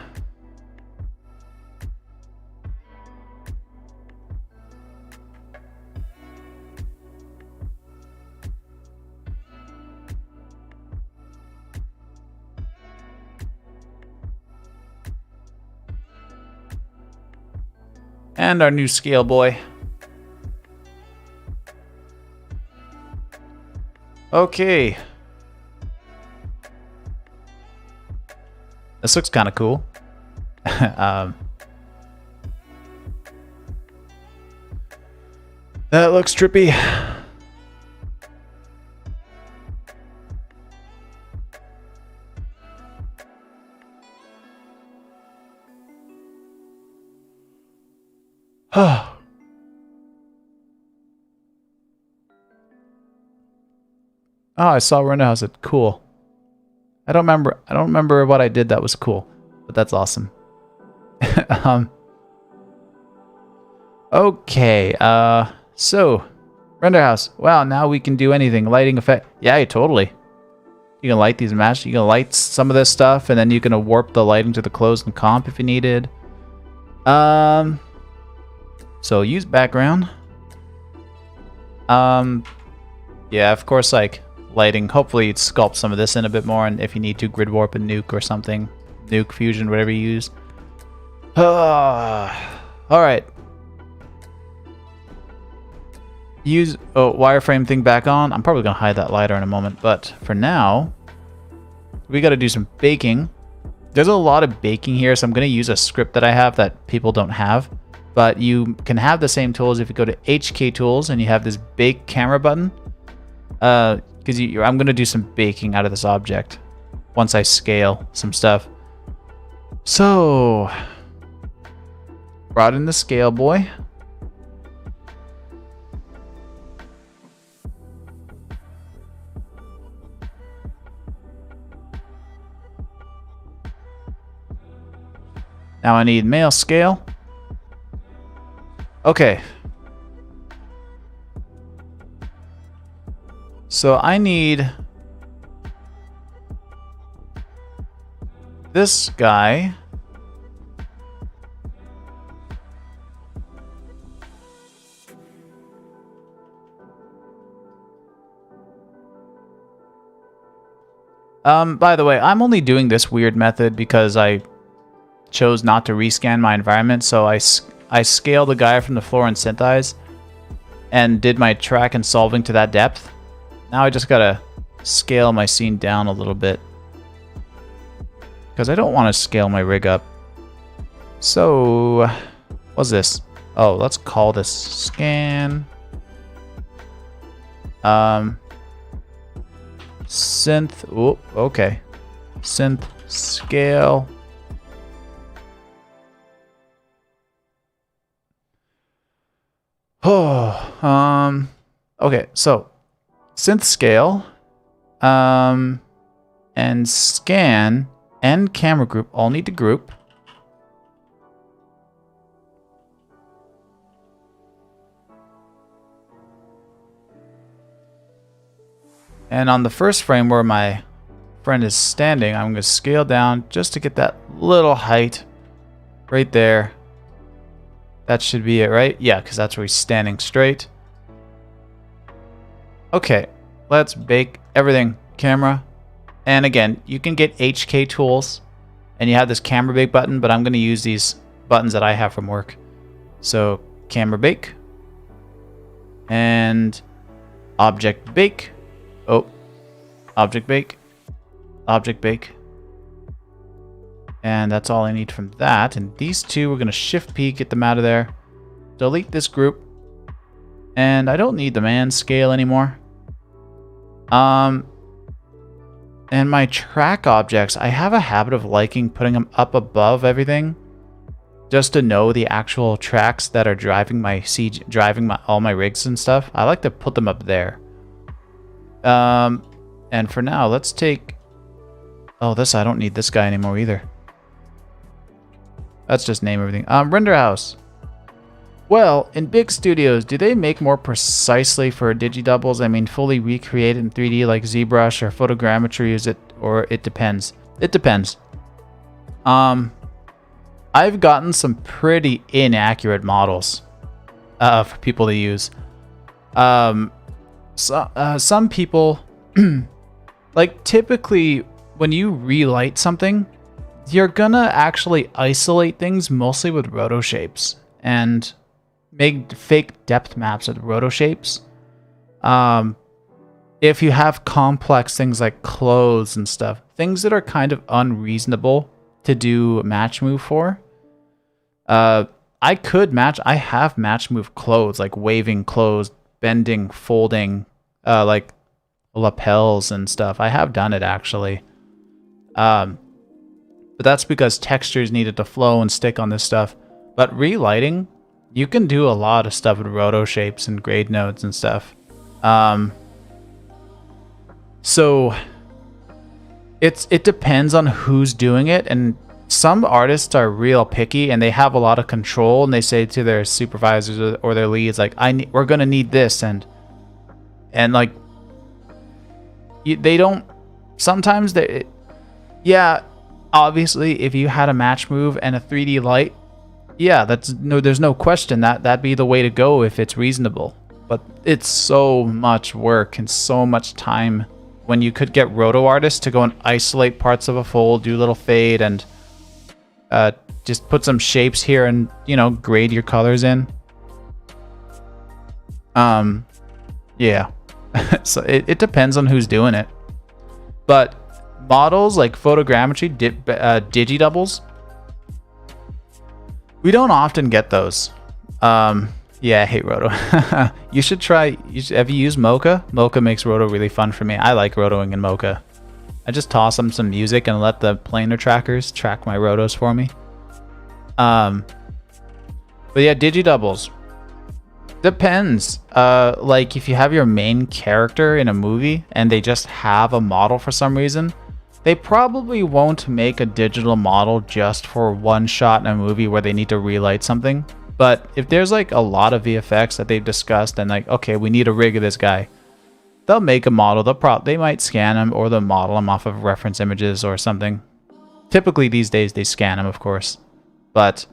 And our new scale boy. Okay. This looks kind of cool. That looks trippy. Oh, I saw Render House. It cool. I don't remember what I did that was cool, but that's awesome. Okay. So Render House. Wow, now we can do anything. Lighting effect. Yeah, totally. You can light these matches. You can light some of this stuff, and then you can warp the lighting to the closed and comp if you needed. So use background. Yeah, of course, like lighting. Hopefully, you'd sculpt some of this in a bit more, and if you need to, grid warp and nuke or something, nuke fusion, whatever you use. All right. Use wireframe thing back on. I'm probably gonna hide that lighter in a moment, but for now, we got to do some baking. There's a lot of baking here, so I'm gonna use a script that I have that people don't have. But you can have the same tools if you go to HK Tools and you have this Bake Camera button. Because I'm going to do some baking out of this object once I scale some stuff. So, brought in the scale boy. Now I need male scale. Okay. So I need this guy. By the way, I'm only doing this weird method because I chose not to rescan my environment, so I scaled the guy from the floor in SynthEyes and did my track and solving to that depth. Now I just gotta scale my scene down a little bit because I don't want to scale my rig up. So, what's this? Oh, let's call this scan. Synth. Oh, okay. Synth scale. Oh, okay, so synth scale, and scan and camera group all need to group. And on the first frame where my friend is standing, I'm going to scale down just to get that little height right there. That should be it, right? Yeah, because that's where he's standing straight. Okay, let's bake everything. Camera. And again, you can get HK tools and you have this camera bake button, but I'm going to use these buttons that I have from work. So camera bake and object bake. Oh, object bake, object bake. And that's all I need from that. And these two, we're going to shift P, get them out of there. Delete this group. And I don't need the man scale anymore. And my track objects, I have a habit of liking putting them up above everything, just to know the actual tracks that are driving my CG, all my rigs and stuff. I like to put them up there. And for now, let's take. Oh, I don't need this guy anymore either. Let's just name everything. Render House. Well, in big studios, do they make more precisely for digidoubles? I mean, fully recreate it in 3D like ZBrush or photogrammetry? Is it, or it depends? It depends. I've gotten some pretty inaccurate models for people to use. Some people, like typically when you relight something, you're gonna actually isolate things mostly with roto shapes and make fake depth maps with roto shapes. if you have complex things like clothes and stuff, things that are kind of unreasonable to do match move for, I have match move clothes, like waving clothes, bending, folding, like lapels and stuff. I have done it actually. But that's because textures needed to flow and stick on this stuff. But relighting, you can do a lot of stuff with roto shapes and grade nodes and stuff. So it depends on who's doing it, and some artists are real picky and they have a lot of control, and they say to their supervisors or their leads like, we're gonna need this, and like they don't. Sometimes yeah, obviously if you had a match move and a 3D light, yeah, there's no question that'd be the way to go if it's reasonable. But it's so much work and so much time when you could get roto artists to go and isolate parts of a fold, do a little fade, and just put some shapes here and, you know, grade your colors in. Yeah. So it depends on who's doing it. But models like photogrammetry, digi-doubles, we don't often get those. Yeah, I hate Roto. You should try. Have you used Mocha? Mocha makes Roto really fun for me. I like rotoing in Mocha. I just toss them some music and let the planar trackers track my rotos for me. But yeah, digi-doubles. Depends. Like if you have your main character in a movie and they just have a model for some reason, they probably won't make a digital model just for one shot in a movie where they need to relight something. But if there's like a lot of VFX that they've discussed and like, okay, we need a rig of this guy, they'll make a model. They might scan him, or they'll model him off of reference images or something. Typically these days they scan him, of course. But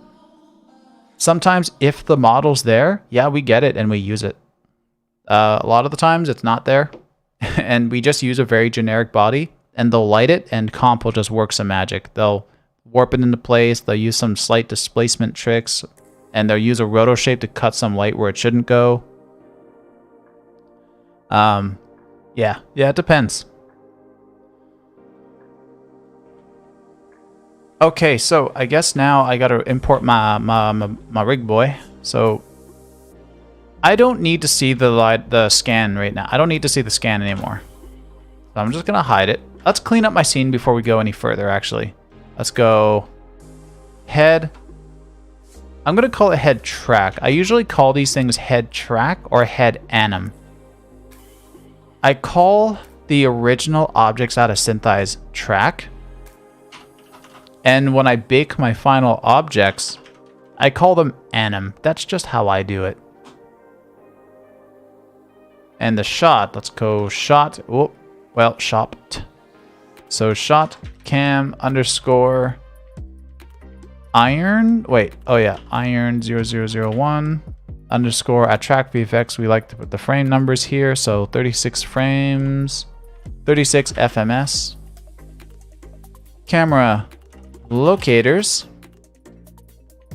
sometimes if the model's there, yeah, we get it and we use it. A lot of the times it's not there and we just use a very generic body, and they'll light it and comp will just work some magic. They'll warp it into place. They'll use some slight displacement tricks, and they'll use a roto shape to cut some light where it shouldn't go. Yeah, it depends. Okay, so I guess now I gotta import my rig boy. So I don't need to see the scan right now. I don't need to see the scan anymore. So I'm just gonna hide it. Let's clean up my scene before we go any further, actually. Let's go head. I'm going to call it head track. I usually call these things head track or head anim. I call the original objects out of Synthesize track. And when I bake my final objects, I call them anim. That's just how I do it. And the shot, let's go shot. Oh, well, shopped. So shot cam underscore iron. Wait, oh yeah, iron 0001 underscore at track VFX. We like to put the frame numbers here. So 36 frames, 36 FMS. Camera locators.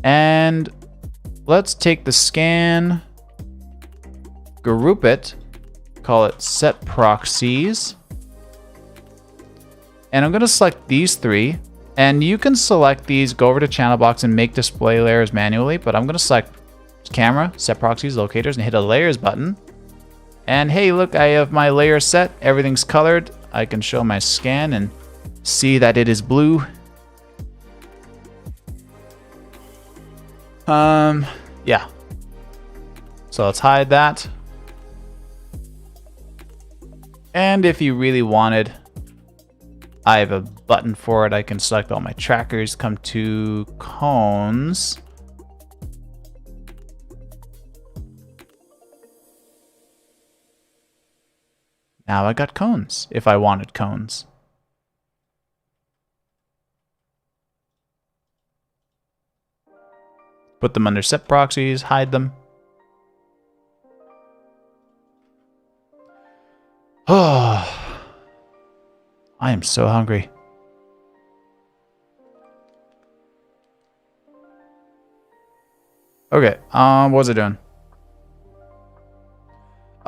And let's take the scan, group it, call it set proxies. And I'm going to select these three, and you can select these, go over to channel box and make display layers manually, but I'm going to select camera, set proxies, locators, and hit a layers button. And hey, look, I have my layer set. Everything's colored. I can show my scan and see that it is blue. Yeah. So let's hide that. And if you really wanted, I have a button for it. I can select all my trackers, come to cones. Now I got cones, if I wanted cones. Put them under set proxies, hide them. Oh. I am so hungry. Okay, what was I doing?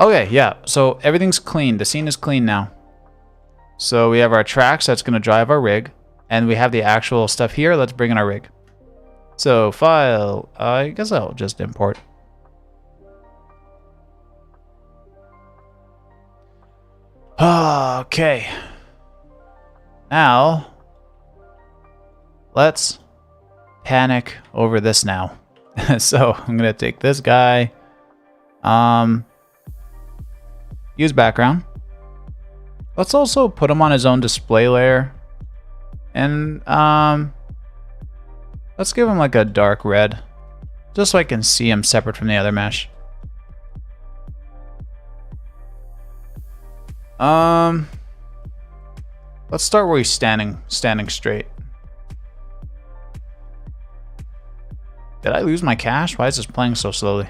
Okay, yeah, so everything's clean. The scene is clean now. So we have our tracks that's going to drive our rig, and we have the actual stuff here. Let's bring in our rig. So file, I guess I'll just import. Okay. Now, let's panic over this now. So I'm going to take this guy. Use background. Let's also put him on his own display layer. And let's give him like a dark red, just so I can see him separate from the other mesh. Let's start where he's standing straight. Did I lose my cache? Why is this playing so slowly?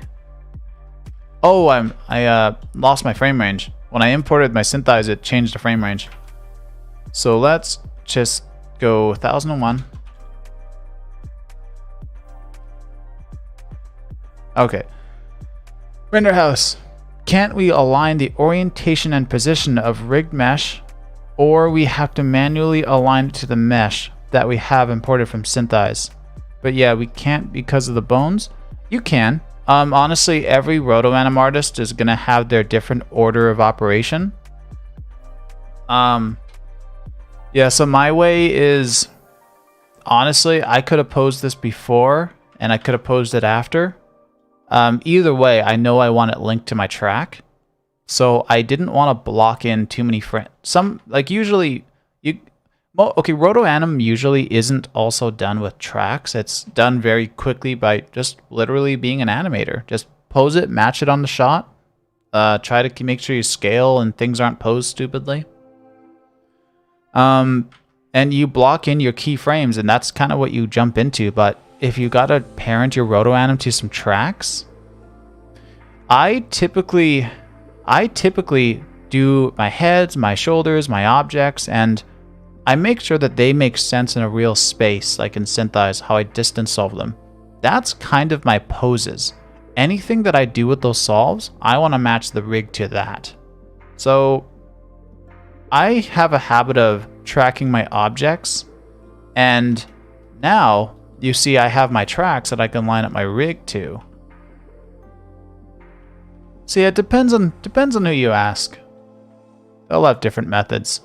Oh, I lost my frame range. When I imported my synthesize, it changed the frame range. So let's just go 1001. Okay. Render house. Can't we align the orientation and position of rigged mesh, or we have to manually align it to the mesh that we have imported from synthesize? But yeah, we can't because of the bones. You can. Honestly, every ROTOANIM artist is gonna have their different order of operation. Yeah, so my way is, honestly, I could have posed this before and I could have posed it after. Either way, I know I want it linked to my track. So I didn't want to block in too many frames. Usually, okay, ROTOANIM usually isn't also done with tracks. It's done very quickly by just literally being an animator. Just pose it, match it on the shot. Try to make sure you scale and things aren't posed stupidly. And you block in your keyframes, and that's kind of what you jump into. But if you gotta parent your ROTOANIM to some tracks, I typically do my heads, my shoulders, my objects, and I make sure that they make sense in a real space, like in synthesize, how I distance solve them. That's kind of my poses. Anything that I do with those solves, I want to match the rig to that. So I have a habit of tracking my objects, and now you see I have my tracks that I can line up my rig to. See, it depends on who you ask. They'll have different methods.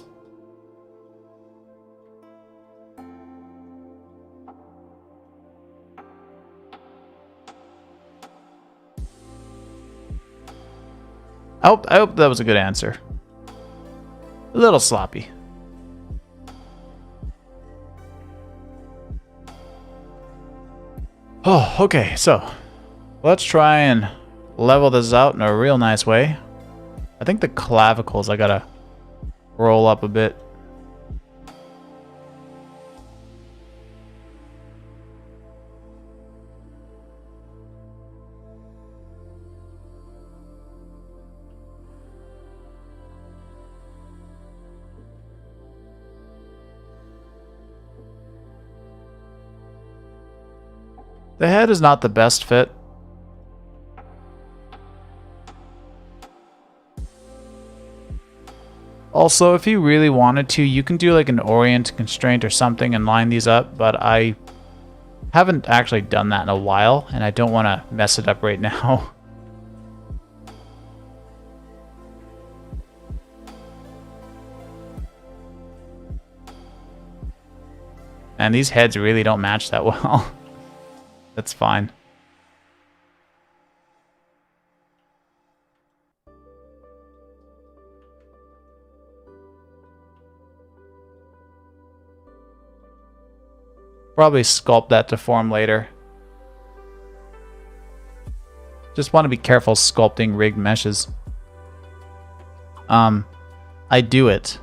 I hope that was a good answer. A little sloppy. Oh, okay, so let's try and level this out in a real nice way. I think the clavicles I gotta roll up a bit. The head is not the best fit. Also, if you really wanted to, you can do like an orient constraint or something and line these up, but I haven't actually done that in a while, and I don't want to mess it up right now. And these heads really don't match that well. That's fine. Probably sculpt that to form later. Just want to be careful sculpting rigged meshes. I do it.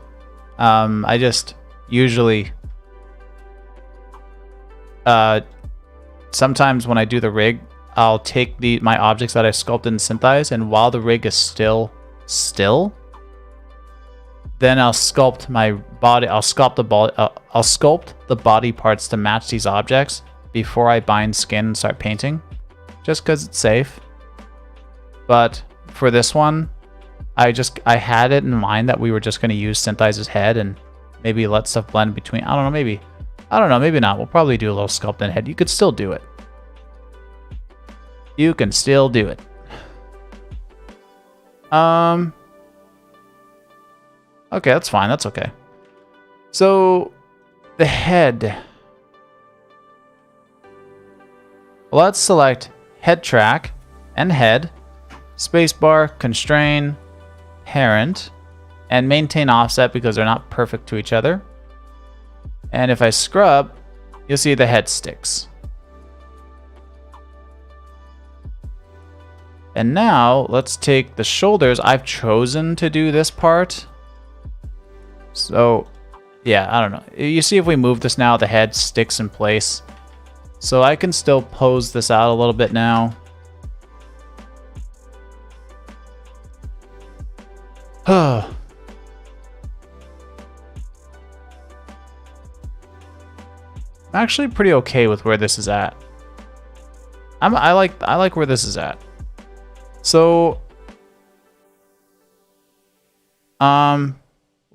I just usually sometimes when I do the rig, I'll take my objects that I sculpted in synthesize, and while the rig is still, then I'll sculpt my body. I'll sculpt the body parts to match these objects before I bind skin and start painting, just because it's safe. But for this one, I had it in mind that we were just going to use Synthesize's head and maybe let stuff blend between. I don't know, maybe. I don't know, maybe not. We'll probably do a little Sculpting head. You could still do it. You can still do it. Okay, that's fine. That's okay. So, the head. Let's select head track and head, spacebar, constrain, parent, and maintain offset because they're not perfect to each other. And if I scrub, you'll see the head sticks. And now let's take the shoulders. I've chosen to do this part. So yeah, I don't know. You see if we move this now, the head sticks in place. So I can still pose this out a little bit now. I'm actually pretty okay with where this is at. I like where this is at. So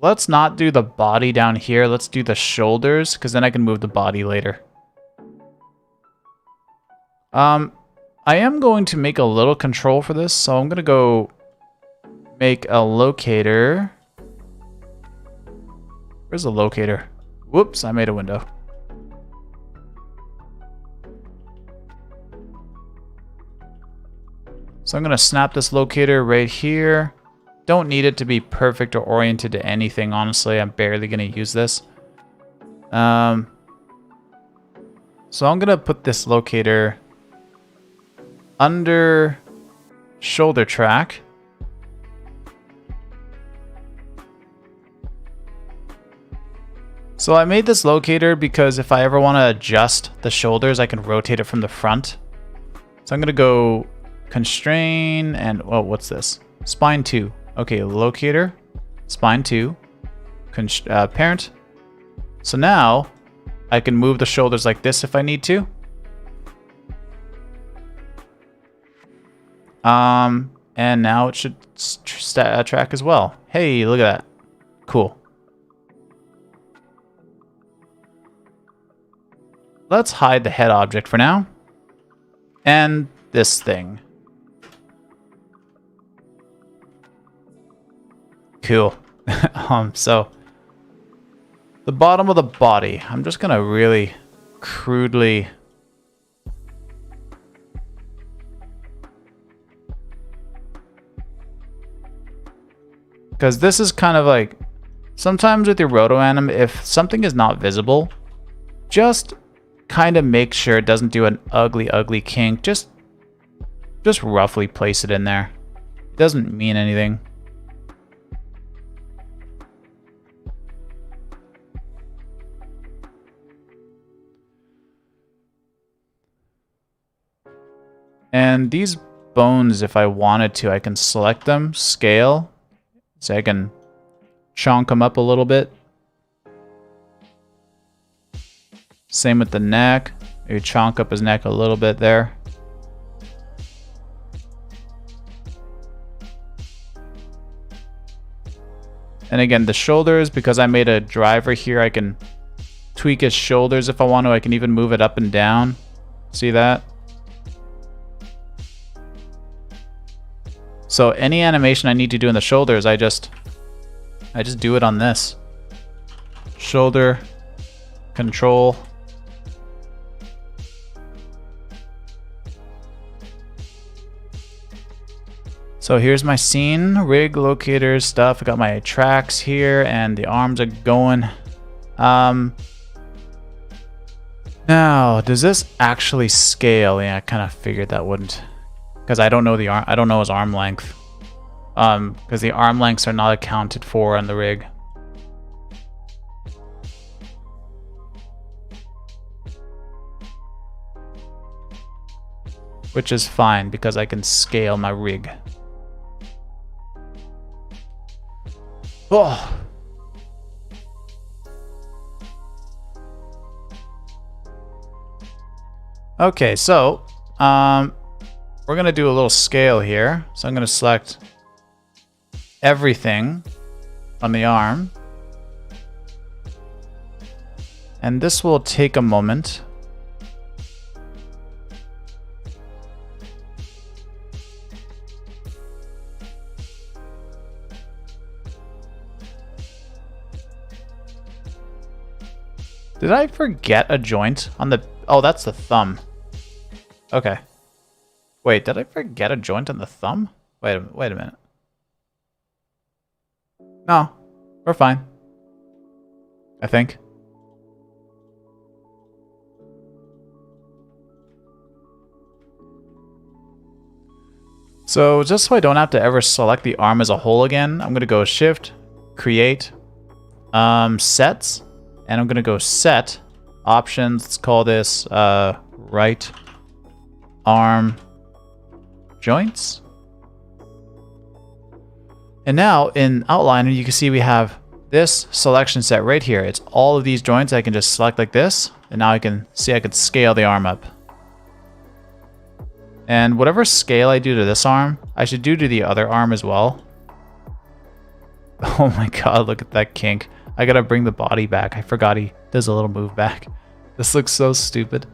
let's not do the body down here. Let's do the shoulders, because then I can move the body later. I am going to make a little control for this, so I'm gonna go make a locator. Where's the locator? Whoops, I made a window. So I'm gonna snap this locator right here. Don't need it to be perfect or oriented to anything, honestly. I'm barely gonna use this. So I'm gonna put this locator under shoulder track. So I made this locator because if I ever want to adjust the shoulders, I can rotate it from the front. So I'm gonna go constrain and, oh, what's this? Spine 2. Okay, locator, spine 2, parent. So now I can move the shoulders like this if I need to. And now it should track as well. Hey, look at that. Cool. Let's hide the head object for now. And this thing. Cool. So the bottom of the body, I'm just gonna really crudely because this is kind of like sometimes with your ROTOANIM, if something is not visible, just kind of make sure it doesn't do an ugly kink. Just roughly place it in there. It doesn't mean anything. And these bones, if I wanted to, I can select them, scale, so I can chonk them up a little bit. Same with the neck. Maybe chonk up his neck a little bit there. And again, the shoulders, because I made a driver here, I can tweak his shoulders if I want to. I can even move it up and down. See that? So any animation I need to do in the shoulders, I just do it on this. Shoulder, control. So here's my scene, rig, locators, stuff. I got my tracks here and the arms are going. Now, does this actually scale? Yeah, I kind of figured that wouldn't. Because I don't know the arm, I don't know his arm length. Because the arm lengths are not accounted for on the rig. Which is fine because I can scale my rig. Oh. Okay, so we're gonna do a little scale here. So I'm gonna select everything on the arm. And this will take a moment. Did I forget a joint on the... Oh, that's the thumb. Okay. Wait, did I forget a joint on the thumb? Wait a minute. No, we're fine. I think. So just so I don't have to ever select the arm as a whole again, I'm going to go Shift, Create, Sets, and I'm going to go Set, Options. Let's call this Right Arm Joints. And now in Outliner, you can see we have this selection set right here. It's all of these joints. I can just select like this, and now I can see I can scale the arm up. And whatever scale I do to this arm, I should do to the other arm as well. Oh my god, look at that kink. I gotta bring the body back. I forgot he does a little move back. This looks so stupid.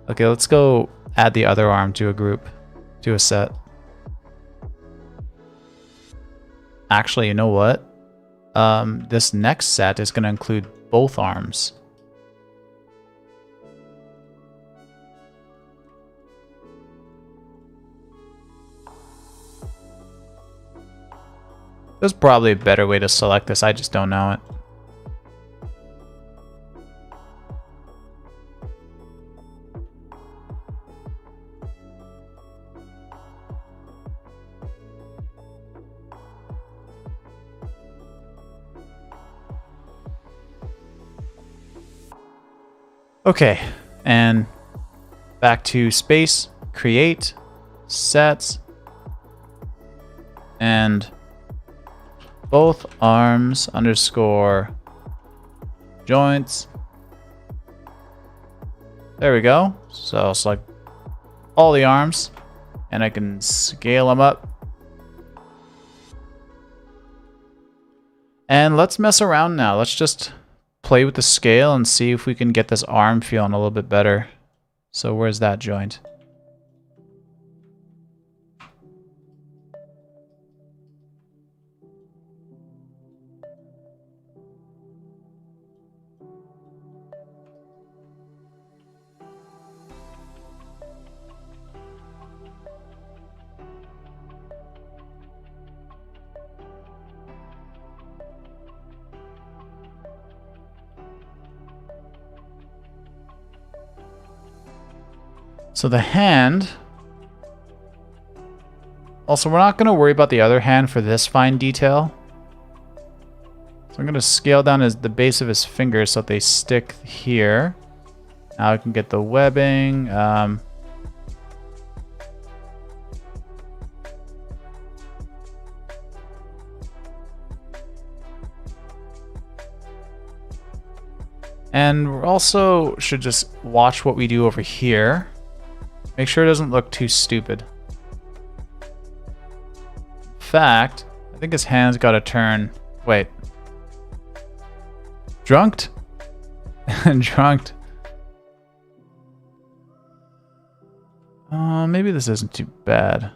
Okay, let's go add the other arm to a group, to a set. Actually, you know what? This next set is gonna include both arms. There's probably a better way to select this, I just don't know it. Okay, and back to space, create, sets, and both arms underscore joints. There we go. So I'll select all the arms and I can scale them up. And let's mess around now. Let's just play with the scale and see if we can get this arm feeling a little bit better. So where's that joint? So the hand, also we're not going to worry about the other hand for this fine detail. So I'm going to scale down the base of his fingers so that they stick here. Now I can get the webbing. And we also should just watch what we do over here. Make sure it doesn't look too stupid. In fact, I think his hand's got to turn... Wait. Drunked? Drunked. Maybe this isn't too bad.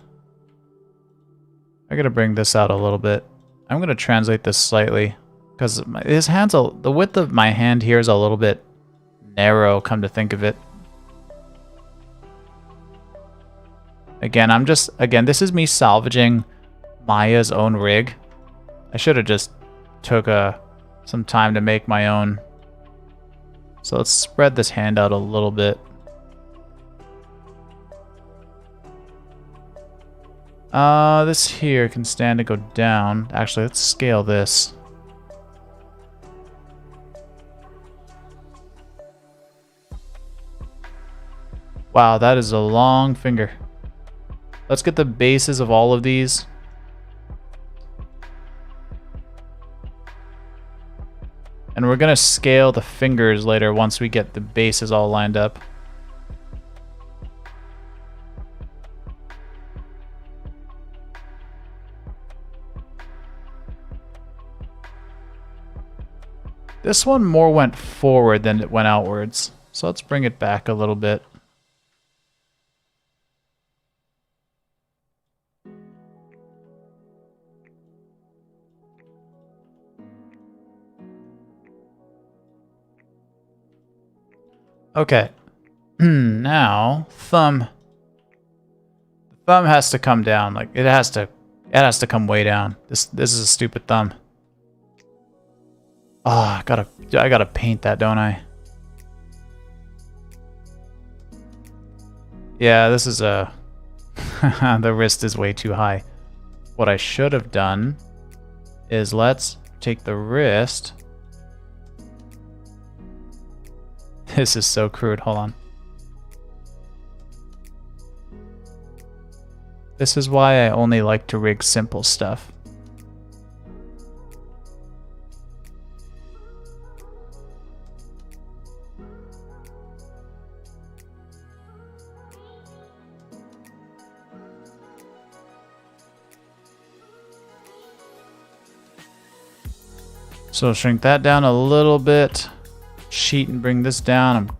I gotta bring this out a little bit. I'm gonna translate this slightly. Because his hand's the width of my hand here is a little bit narrow, come to think of it. Again, this is me salvaging Maya's own rig. I should have just took some time to make my own. So let's spread this hand out a little bit. This here can stand to go down. Actually, let's scale this. Wow, that is a long finger. Let's get the bases of all of these. And we're gonna scale the fingers later once we get the bases all lined up. This one more went forward than it went outwards. So let's bring it back a little bit. Okay. Now, thumb. The thumb has to come down. Like it has to come way down. This is a stupid thumb. Ah, oh, I gotta paint that, don't I? Yeah, this is a the wrist is way too high. What I should have done is let's take the wrist. This is so crude. Hold on. This is why I only like to rig simple stuff. So shrink that down a little bit. Sheet and bring this down.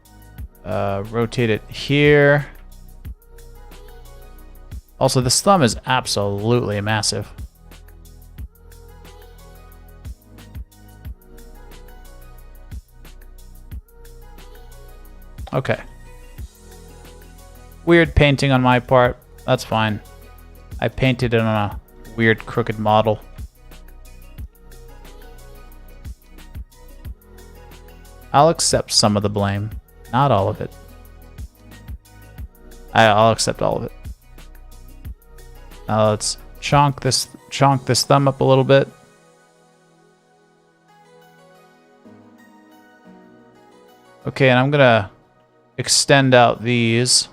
Rotate it here. Also, this thumb is absolutely massive. Okay. Weird painting on my part. That's fine. I painted it on a weird crooked model. I'll accept some of the blame, not all of it. I'll accept all of it. Now let's chonk this thumb up a little bit. Okay, and I'm gonna extend out these.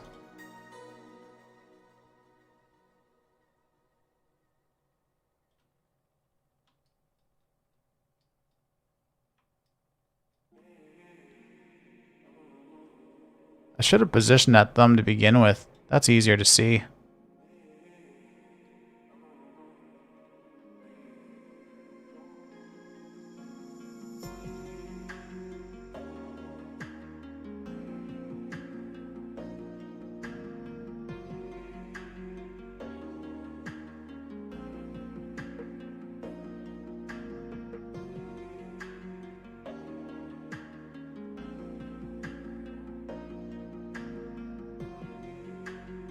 I should have positioned that thumb to begin with. That's easier to see.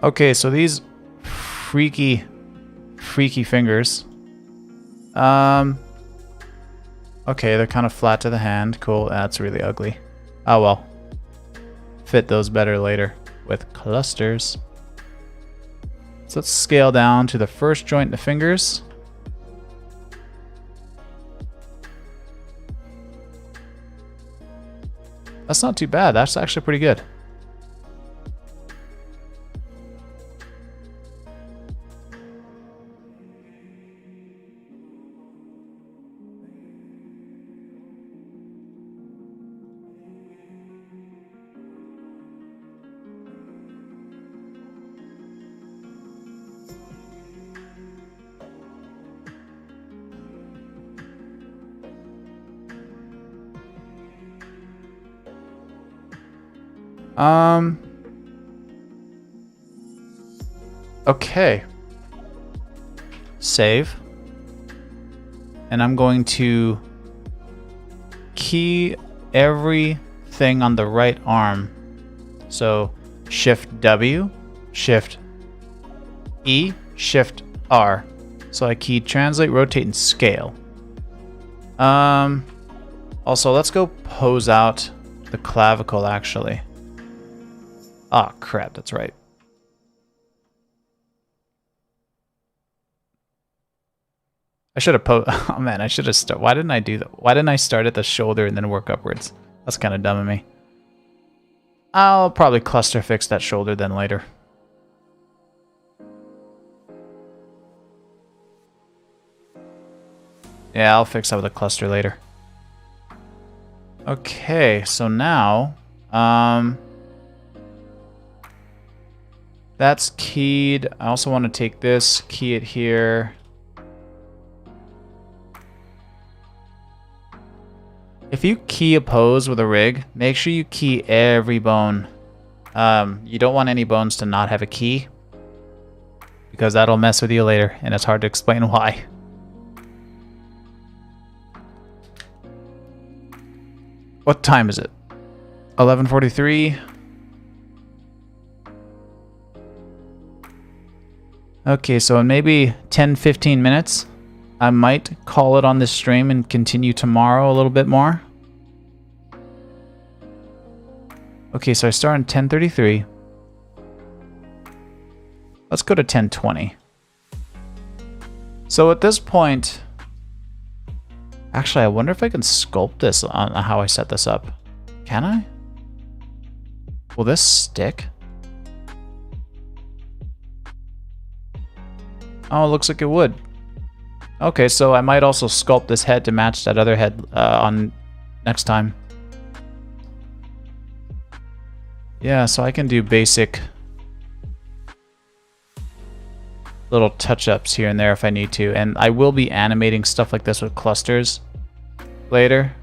Okay, so these freaky fingers. Okay, they're kind of flat to the hand. Cool, that's really ugly. Oh well. Fit those better later with clusters. So let's scale down to the first joint in the fingers. That's not too bad. That's actually pretty good. Okay. Save. And I'm going to key everything on the right arm. So Shift W, Shift E, Shift R. So I keyed translate, rotate, and scale. Also, let's go pose out the clavicle actually. Ah, crap, that's right. I should have oh man, I should have started. Why didn't I do that? Why didn't I start at the shoulder and then work upwards? That's kind of dumb of me. I'll probably cluster fix that shoulder then later. Yeah, I'll fix that with a cluster later. Okay, so now, that's keyed. I also want to take this, key it here. If you key a pose with a rig, make sure you key every bone. You don't want any bones to not have a key, because that'll mess with you later, and it's hard to explain why. What time is it? 11:43. Okay, so in maybe 10-15 minutes, I might call it on this stream and continue tomorrow a little bit more. Okay, so I start in 10:33. Let's go to 10:20. So at this point, actually, I wonder if I can sculpt this on how I set this up. Can I? Will this stick? Oh, it looks like it would. Okay, so I might also sculpt this head to match that other head on next time. Yeah, so I can do basic little touch-ups here and there if I need to. And I will be animating stuff like this with clusters later.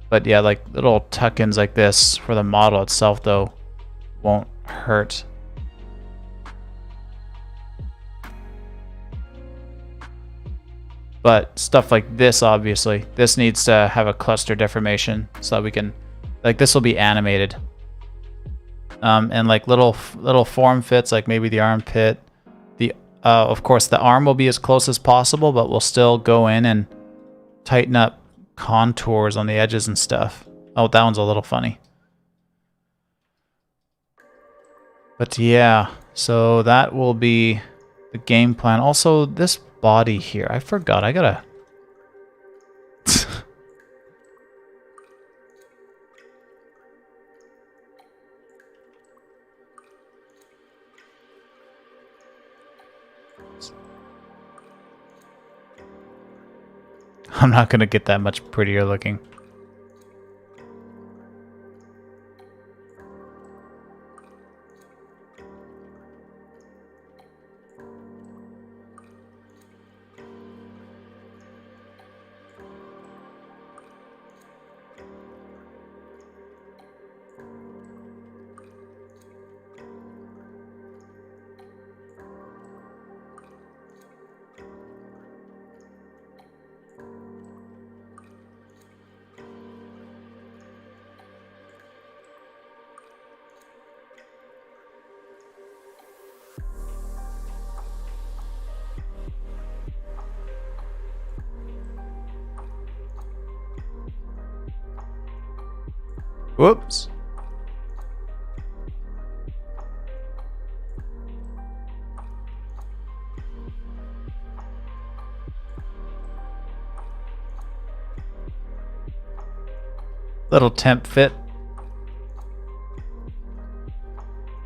But yeah, like little tuck-ins like this for the model itself, though, won't hurt. But stuff like this, obviously, this needs to have a cluster deformation so that we can, like, this will be animated. And like little form fits, like maybe the armpit. Of course, the arm will be as close as possible, but we'll still go in and tighten up contours on the edges and stuff. Oh, that one's a little funny. But yeah, so that will be the game plan. Also, this body here, I forgot. I gotta... I'm not gonna get that much prettier looking. Whoops. Little temp fit.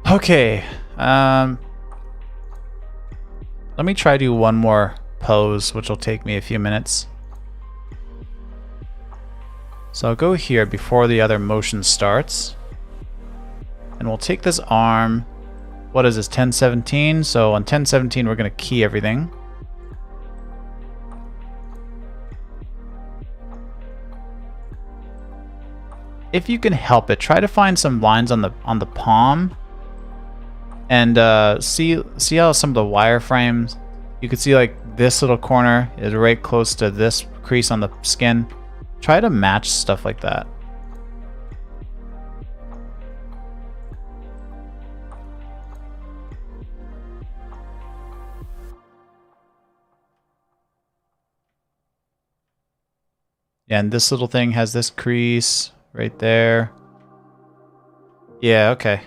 Okay. Let me try do one more pose, which will take me a few minutes. So I'll go here before the other motion starts. And we'll take this arm. What is this, 1017? So on 1017, we're going to key everything. If you can help it, try to find some lines on the palm. And see how some of the wireframes, you can see like this little corner is right close to this crease on the skin. Try to match stuff like that. Yeah, and this little thing has this crease right there. Yeah, okay.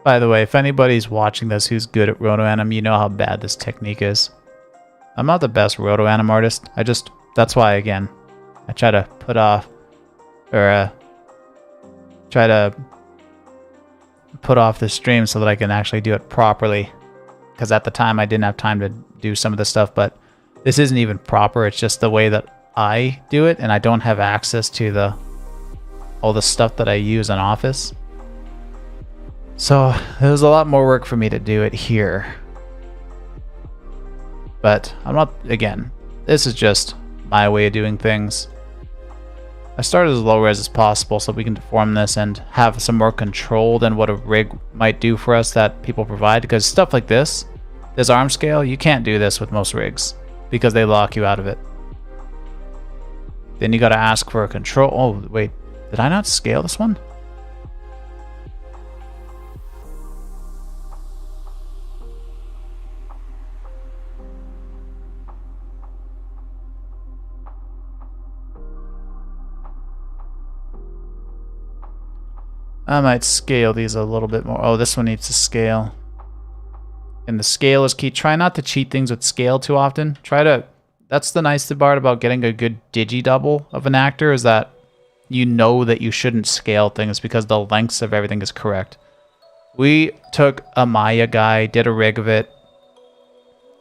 By the way, if anybody's watching this who's good at ROTOANIM, you know how bad this technique is. I'm not the best ROTOANIM artist. That's why, again, I try to put off, or try to put off the stream so that I can actually do it properly. Because at the time I didn't have time to do some of the stuff, but this isn't even proper. It's just the way that I do it, and I don't have access to all the stuff that I use in Office. So there's a lot more work for me to do it here. But I'm not, again, this is just my way of doing things. I started as low res as possible so we can deform this and have some more control than what a rig might do for us that people provide. Because stuff like this arm scale, you can't do this with most rigs because they lock you out of it. Then you got to ask for a control. Oh, wait, did I not scale this one? I might scale these a little bit more. Oh, this one needs to scale. And the scale is key. Try not to cheat things with scale too often. That's the nice part about getting a good digi-double of an actor, is that you know that you shouldn't scale things because the lengths of everything is correct. We took a Maya guy, did a rig of it,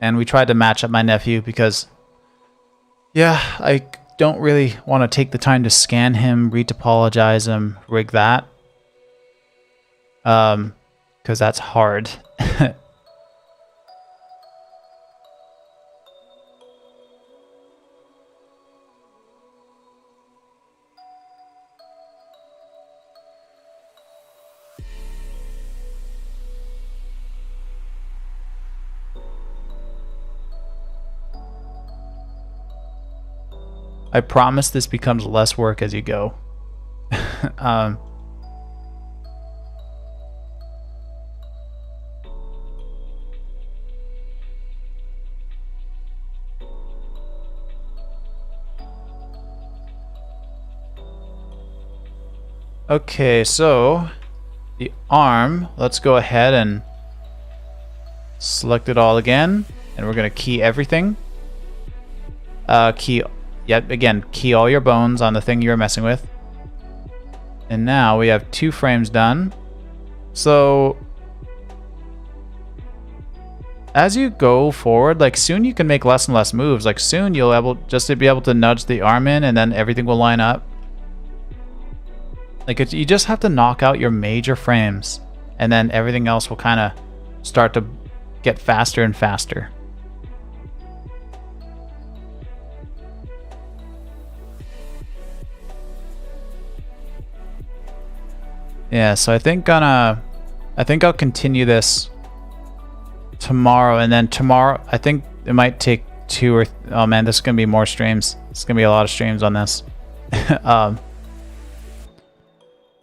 and we tried to match up my nephew because, yeah, I don't really want to take the time to scan him, retopologize him, rig that. Because that's hard. I promise this becomes less work as you go. Okay, so the arm, let's go ahead and select it all again, and we're going to key everything. Key all your bones on the thing you're messing with. And now we have 2 frames done. So as you go forward, like soon you can make less and less moves. Like soon you'll be able to nudge the arm in and then everything will line up. Like you just have to knock out your major frames and then everything else will kind of start to get faster and faster. Yeah, so I think I'll continue this tomorrow, and then tomorrow I think it might take 2 or oh man, this is gonna be more streams. It's gonna be a lot of streams on this.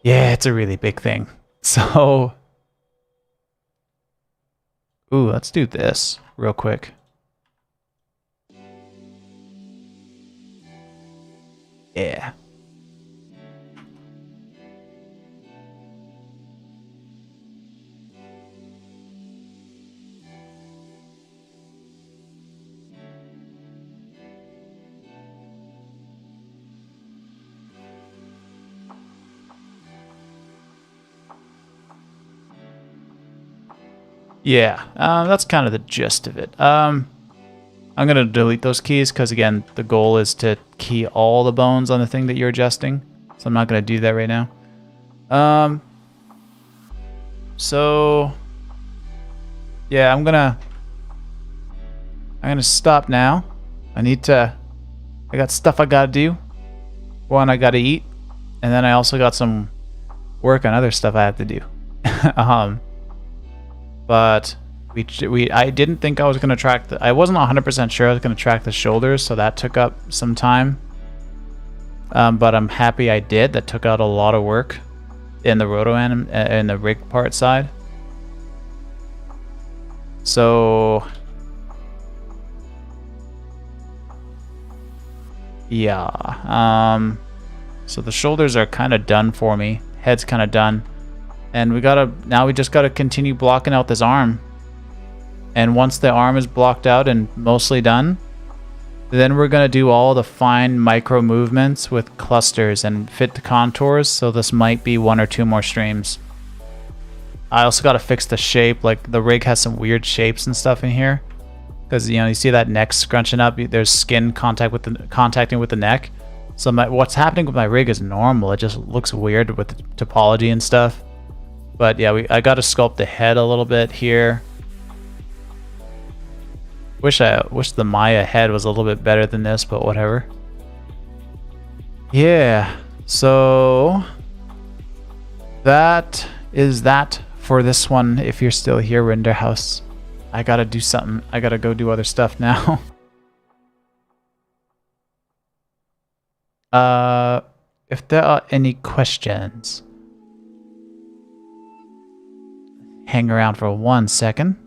Yeah, it's a really big thing. So, ooh, let's do this real quick. Yeah. Yeah, that's kind of the gist of it. I'm going to delete those keys because, again, the goal is to key all the bones on the thing that you're adjusting. So I'm not going to do that right now. So, yeah, I'm going to stop now. I got stuff I got to do. One, I got to eat. And then I also got some work on other stuff I have to do. But I didn't think I was going to track I wasn't 100% sure I was going to track the shoulders, so that took up some time. But I'm happy I did. That took out a lot of work in the ROTOANIM and the rig part side. So yeah, so the shoulders are kind of done for me. Head's kind of done. And now we just gotta continue blocking out this arm. And once the arm is blocked out and mostly done, then we're gonna do all the fine micro movements with clusters and fit the contours, so this might be 1 or 2 more streams. I also gotta fix the shape, like the rig has some weird shapes and stuff in here. Because, you know, you see that neck scrunching up, there's skin contacting with the neck. So what's happening with my rig is normal, it just looks weird with the topology and stuff. But yeah, I gotta sculpt the head a little bit here. Wish the Maya head was a little bit better than this, but whatever. Yeah, so that is that for this one. If you're still here, Render House, I gotta do something. I gotta go do other stuff now. If there are any questions, hang around for 1 second.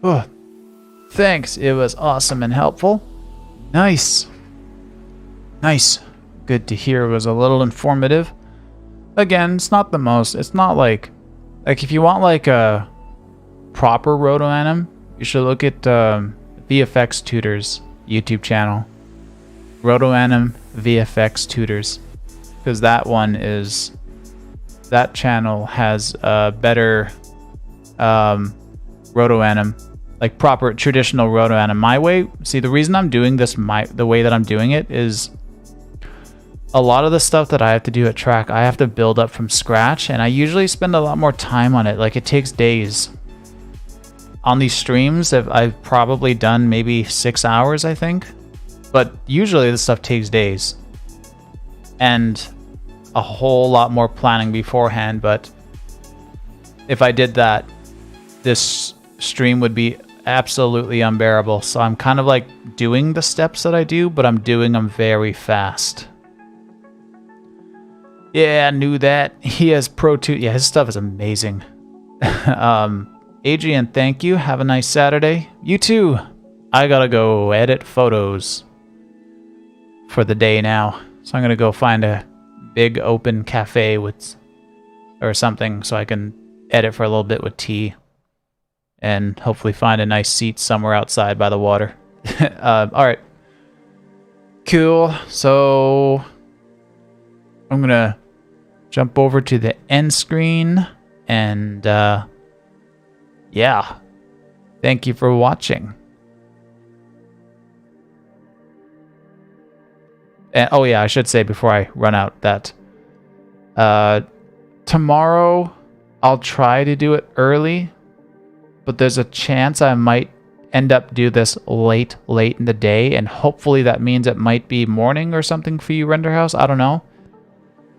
Oh, thanks. It was awesome and helpful. Nice. Nice. Good to hear. It was a little informative. Again, it's not the most. It's not like if you want like a proper ROTOANIM, you should look at VFX Tutors YouTube channel. ROTOANIM VFX Tutors, because that channel has a better ROTOANIM, like proper traditional ROTOANIM. My way, see, the reason I'm doing this the way that I'm doing it is a lot of the stuff that I have to do at track, I have to build up from scratch, and I usually spend a lot more time on it. Like, it takes days. On these streams, I've probably done maybe 6 hours, I think. But usually this stuff takes days. And a whole lot more planning beforehand, but if I did that, this stream would be absolutely unbearable. So I'm kind of like doing the steps that I do, but I'm doing them very fast. Yeah, I knew that. He has Pro 2. Yeah, his stuff is amazing. Adrian, thank you. Have a nice Saturday. You too. I gotta go edit photos for the day now. So I'm gonna go find a big open cafe or something so I can edit for a little bit with tea. And hopefully find a nice seat somewhere outside by the water. Alright. Cool. So I'm gonna jump over to the end screen and yeah. Thank you for watching. And oh yeah, I should say before I run out that tomorrow I'll try to do it early, but there's a chance I might end up do this late in the day, and hopefully that means it might be morning or something for you, Render House. I don't know.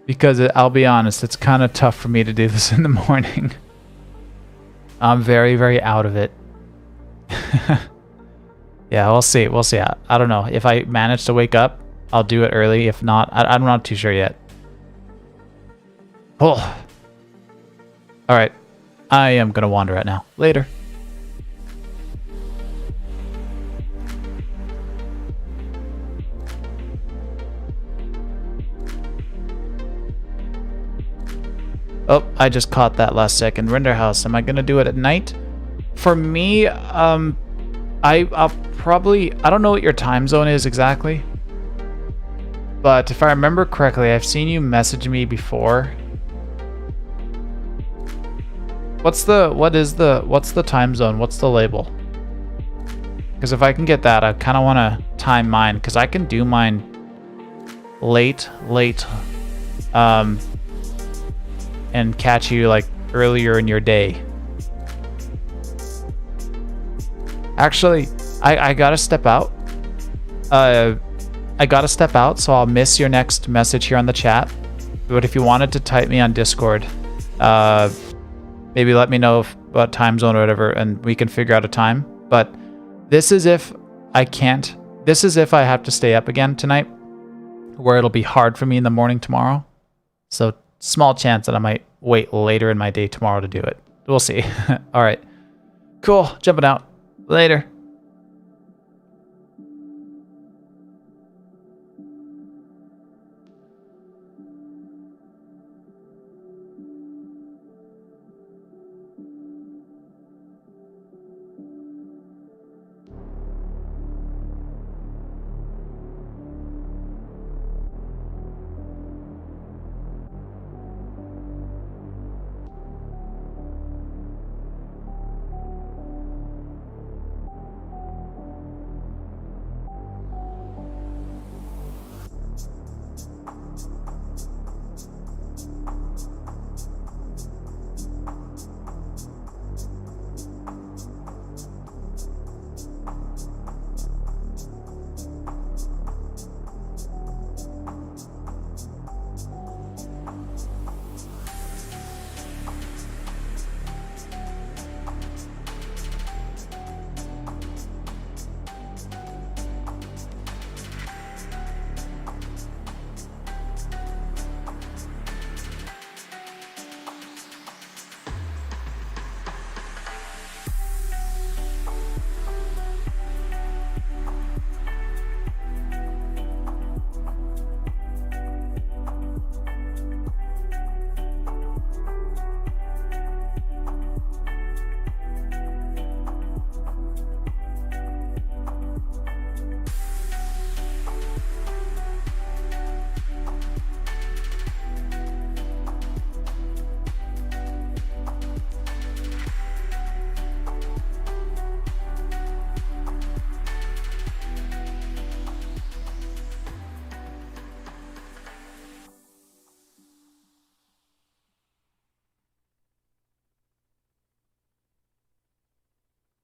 Because I'll be honest, it's kind of tough for me to do this in the morning. I'm very, very out of it. Yeah, we'll see. We'll see. I don't know. If I manage to wake up, I'll do it early. If not, I'm not too sure yet. Oh. Alright. I am going to wander out now. Later. Oh, I just caught that last second. Render House, am I going to do it at night? For me, I'll probably... I don't know what your time zone is exactly. But if I remember correctly, I've seen you message me before. What's the time zone? What's the label? Because if I can get that, I kind of want to time mine, because I can do mine late, and catch you like earlier in your day. Actually, I gotta step out. I gotta step out, so I'll miss your next message here on the chat. But if you wanted to type me on Discord, maybe let me know about time zone or whatever, and we can figure out a time. But this is if I can't. This is if I have to stay up again tonight, where it'll be hard for me in the morning tomorrow. So small chance that I might wait later in my day tomorrow to do it. We'll see. All right. Cool. Jumping out. Later.